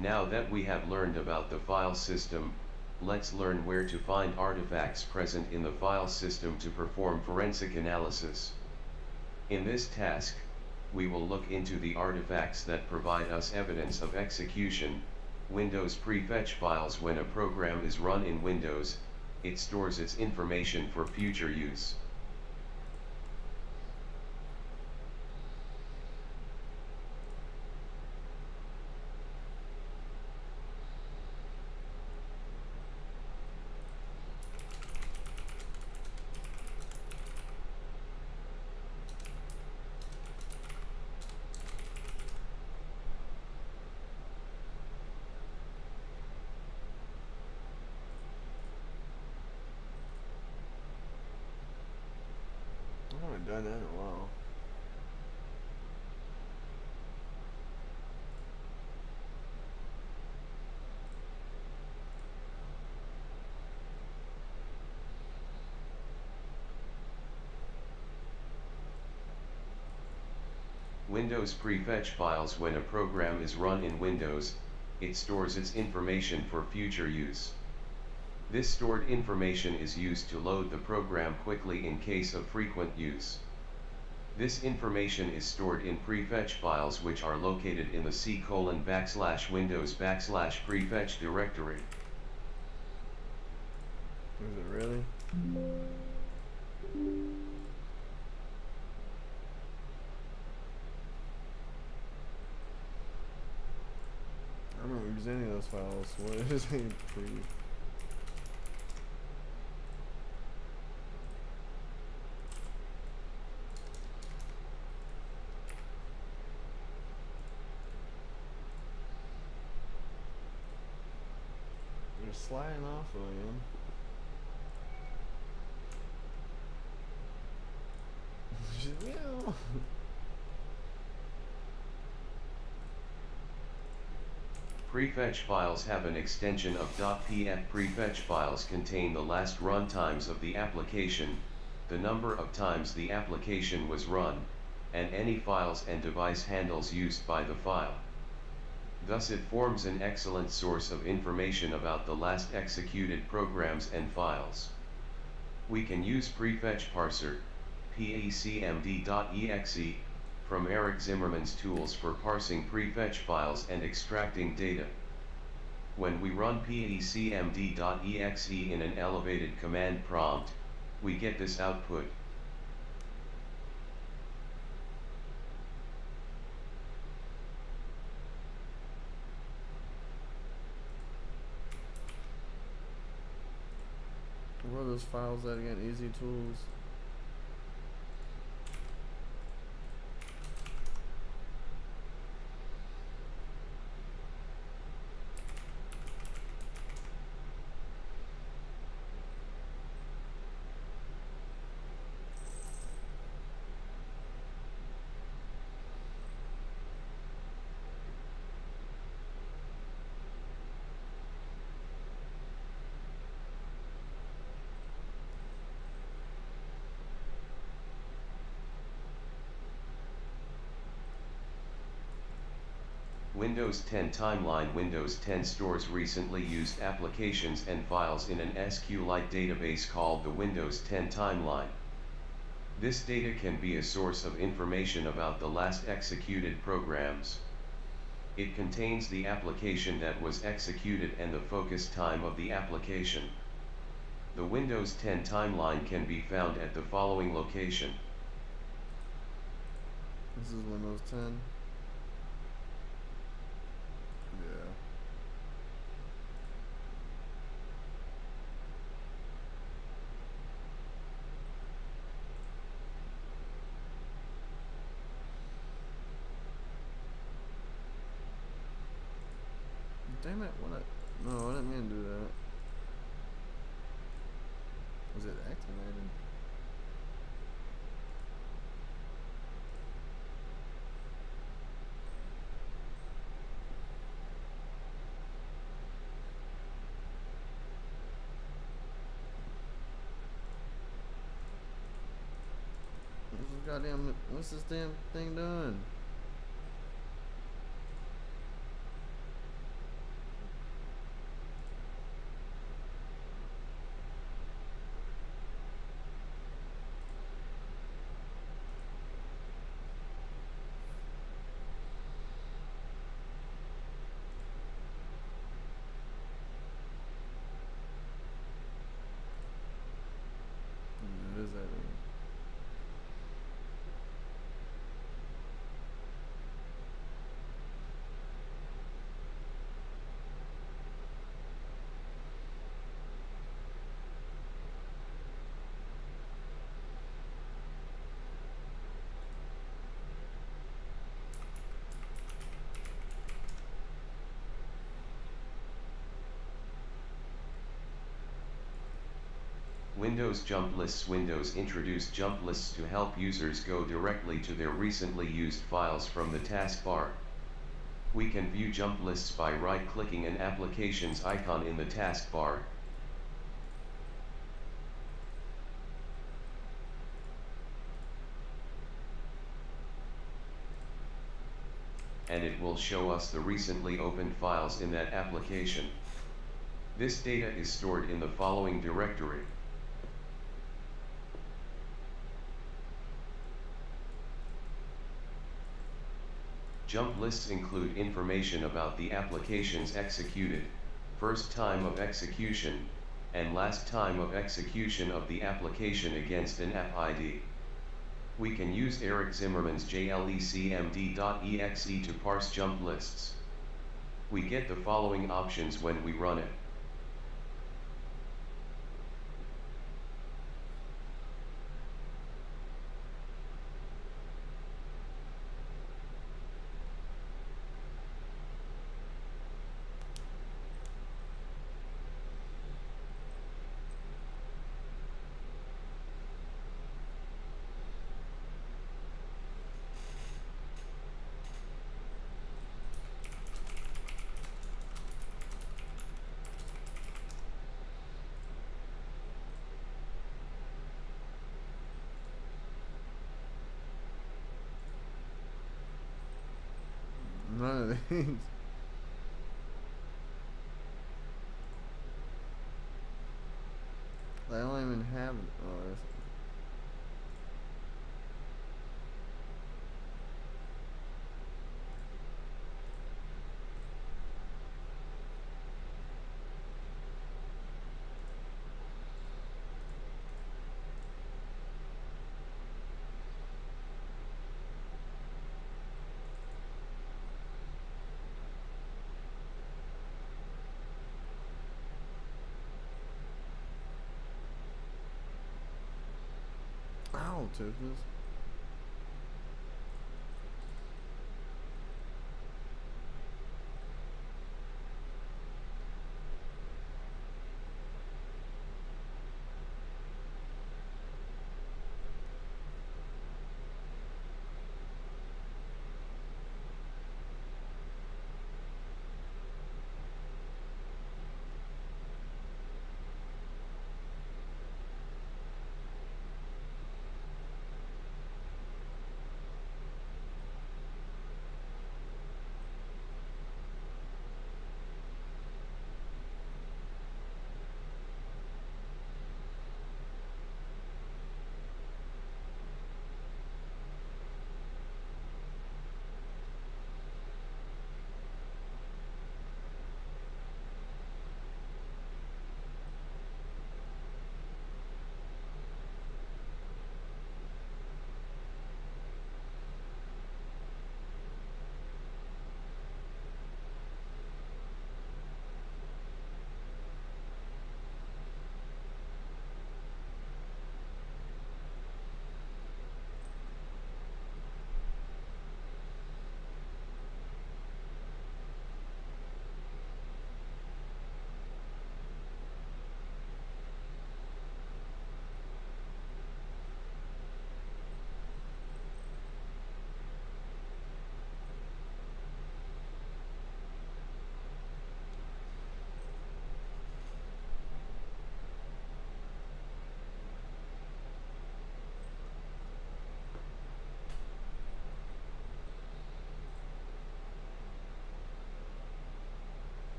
Now that we have learned about the file system, let's learn where to find artifacts present in the file system to perform forensic analysis. In this task, we will look into the artifacts that provide us evidence of execution. Windows prefetch files. When a program is run in Windows, it stores its information for future use. I haven't done that in a while. Windows prefetch files. When a program is run in Windows, it stores its information for future use. This stored information is used to load the program quickly in case of frequent use. This information is stored in prefetch files, which are located in the C:\Windows\prefetch directory. Is it really? I don't remember using any of those files. What is a pre? You're sliding off, William. Meow. Prefetch files have an extension of .pf. Prefetch files contain the last run times of the application, the number of times the application was run, and any files and device handles used by the file. Thus it forms an excellent source of information about the last executed programs and files. We can use prefetch parser, pacmd.exe, from Eric Zimmerman's tools for parsing prefetch files and extracting data. When we run pacmd.exe in an elevated command prompt, we get this output. Where are those files at again? Easy tools. Windows 10 Timeline. Windows 10 stores recently used applications and files in an SQLite database called the Windows 10 Timeline. This data can be a source of information about the last executed programs. It contains the application that was executed and the focus time of the application. The Windows 10 timeline can be found at the following location. This is Windows 10. Yeah. Damn it, what I... No, I didn't mean to do that. Was it activated? What's this damn thing doing? What is that? Windows Jump Lists. Windows introduced jump lists to help users go directly to their recently used files from the taskbar. We can view jump lists by right-clicking an application's icon in the taskbar. And it will show us the recently opened files in that application. This data is stored in the following directory. Jump lists include information about the applications executed, first time of execution, and last time of execution of the application against an app ID. We can use Eric Zimmerman's jlecmd.exe to parse jump lists. We get the following options when we run it. None of these. I don't even have. Oh, that's... Ow, Toothless.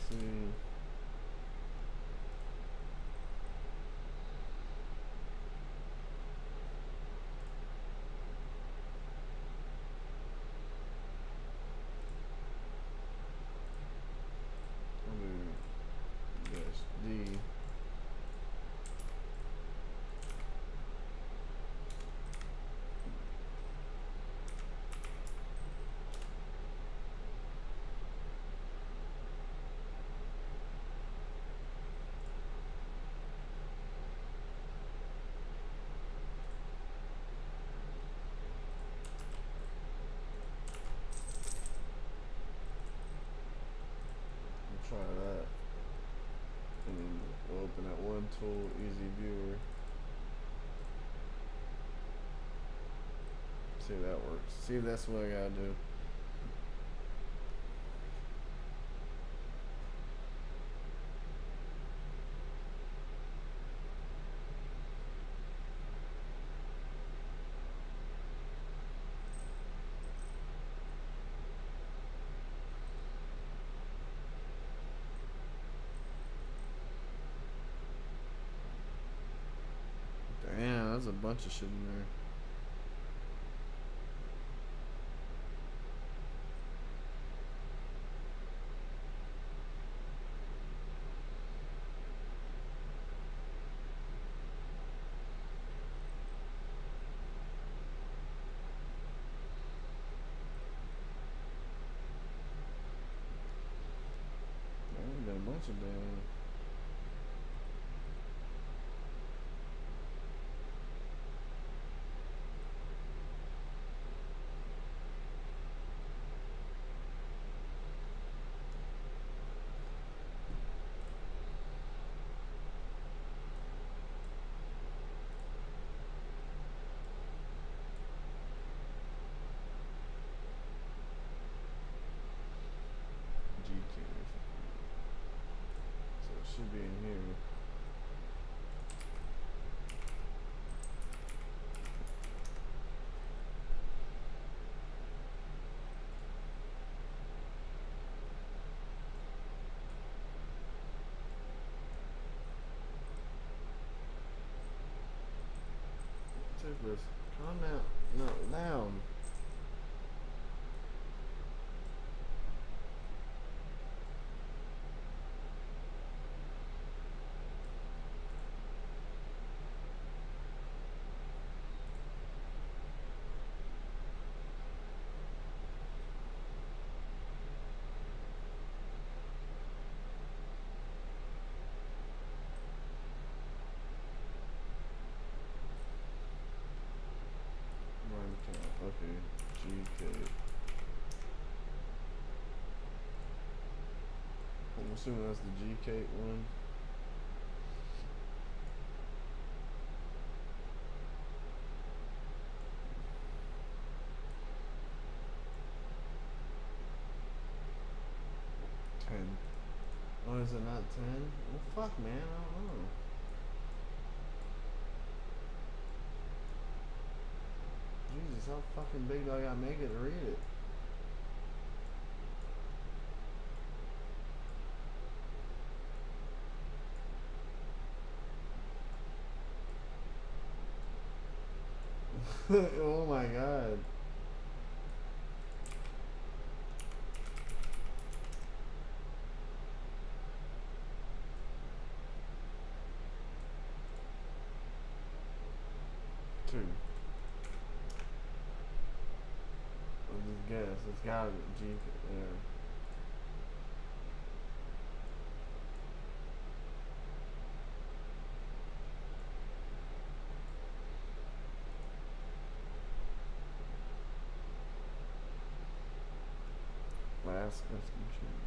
Let's see. I'll do dash D. Try that, and then we'll open that one tool, easy viewer. See if that works. See if that's what I gotta do. Damn, that's a bunch of shit in there. There's been a bunch of damn. Gcam. So it should be in here. zippers. Calm down. No, down. Okay, GK. I'm assuming that's the GK one. Ten. Oh, is it not 10? Well, fuck, man. I don't know. Jesus, how fucking big do I gotta make it to read it? Oh my god. Two. Let's just guess. It's gotta be G. Yeah. Last custom chain.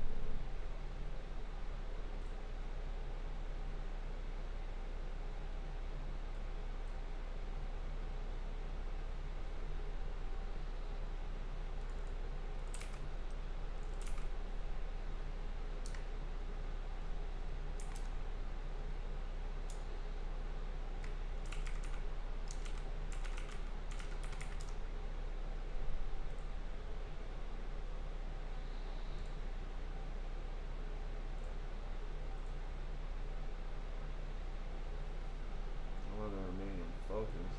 I want to remain in focus.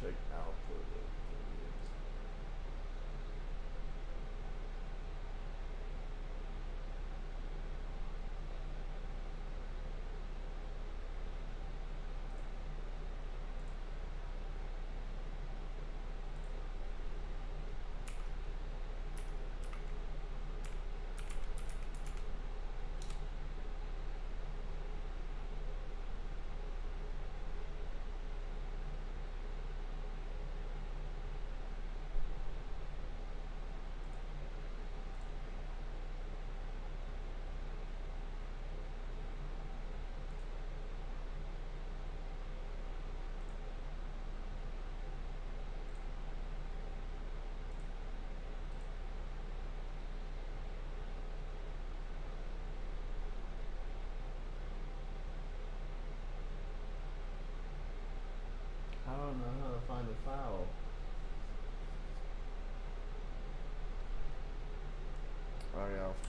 Check output. I don't know how to find the file.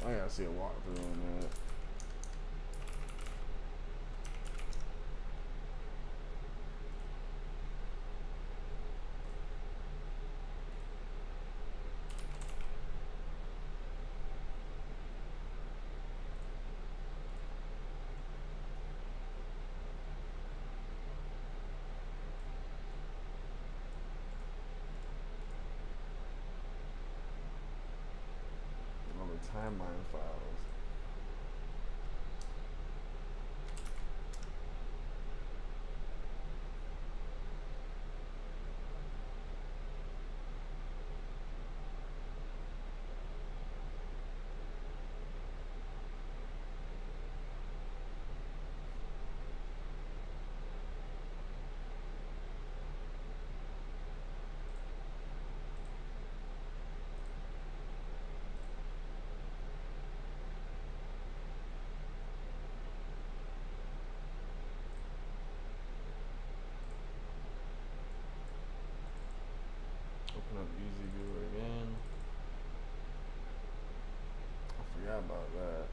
I gotta see a walkthrough on that. On the timeline files. Open up Easy Viewer again. I forgot about that.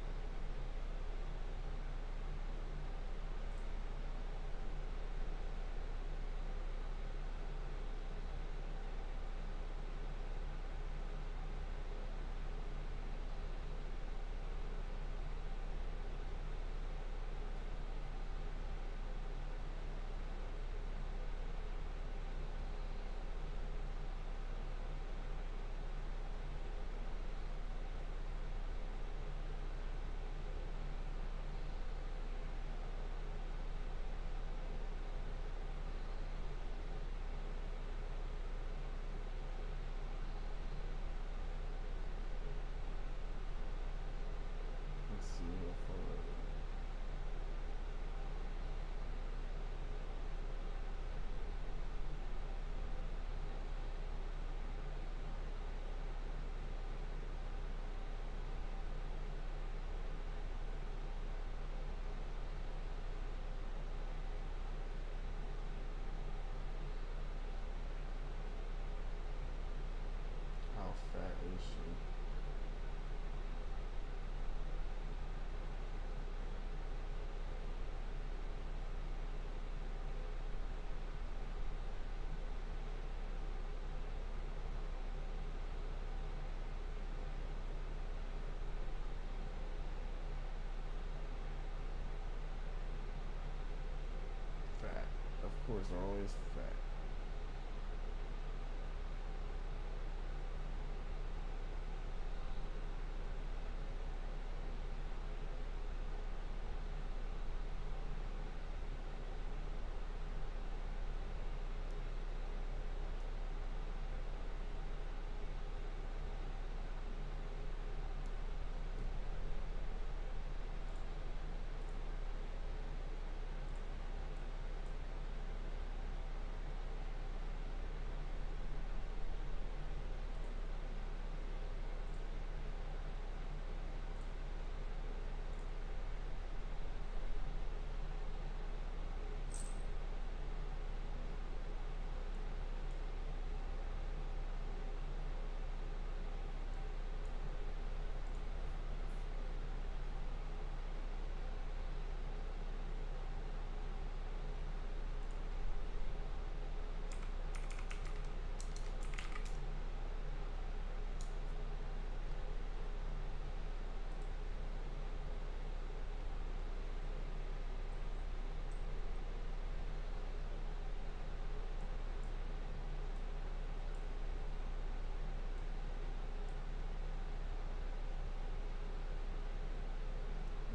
course, they're always fat.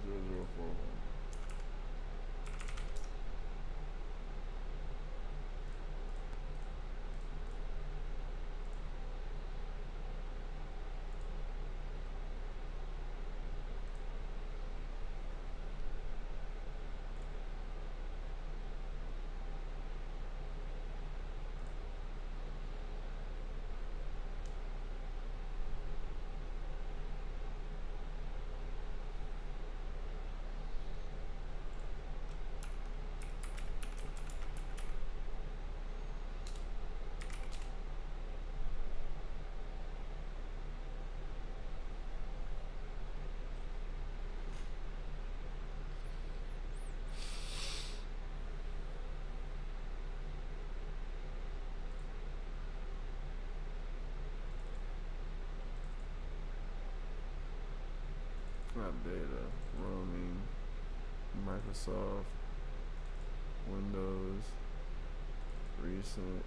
Zero zero 004. Not beta, roaming, Microsoft, Windows, recent.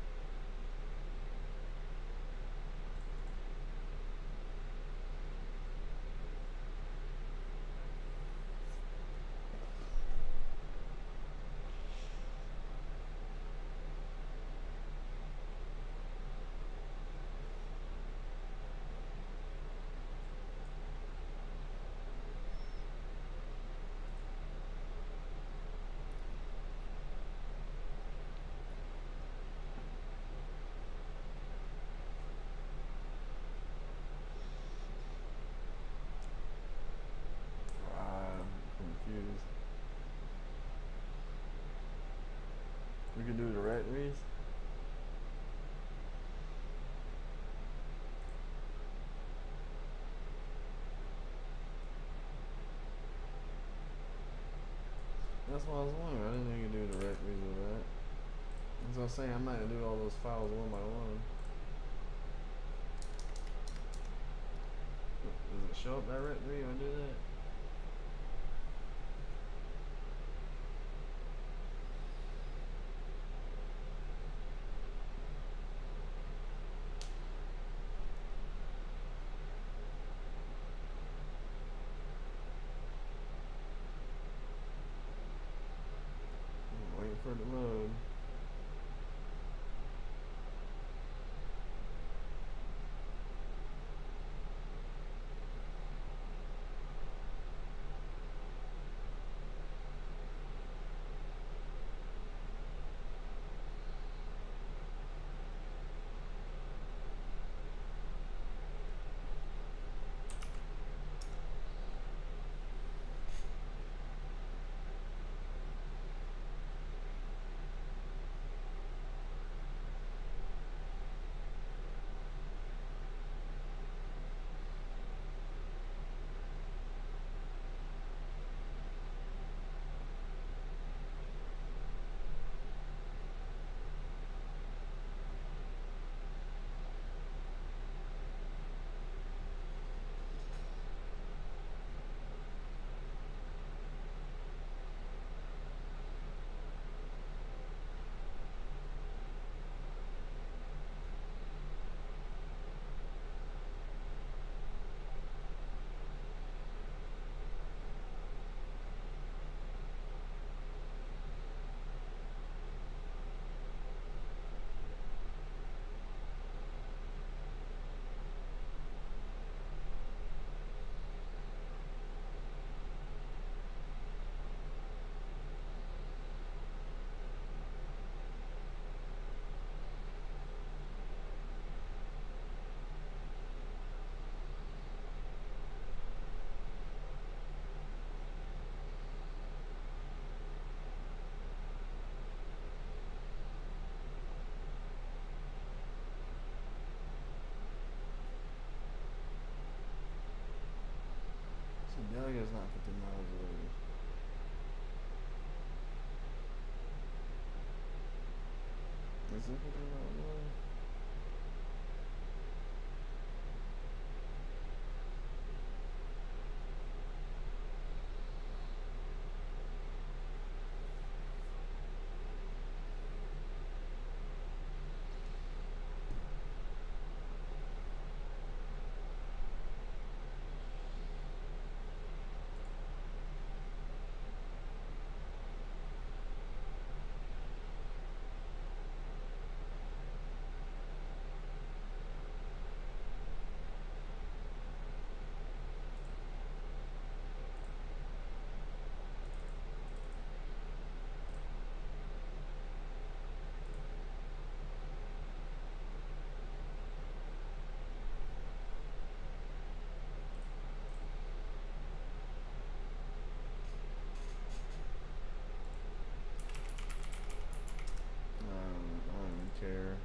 I'm confused. We can do directories. That's what I was wondering. I didn't know you could do directories with that. As I was saying, I'm not gonna do all those files one by one. Does it show up directory when I do that? I'm waiting for it to load. Is it I don't even care.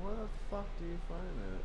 Where the fuck do you find it?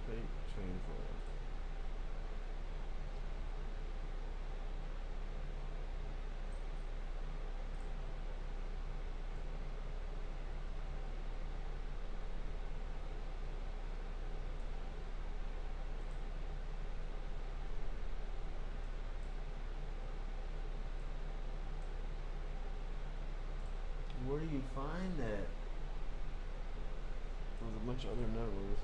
Fake chain for where do you find that? There's a bunch of other numbers.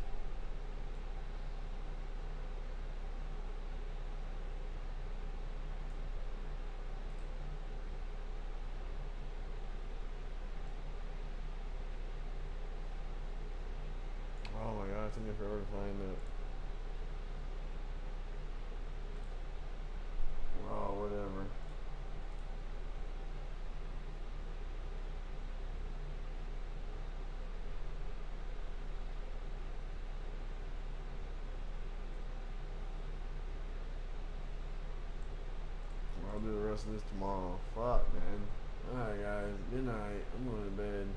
Oh my god, it took me forever to find it. Oh, whatever. I'll do the rest of this tomorrow. Fuck, man. Alright, guys. Good night. I'm going to bed.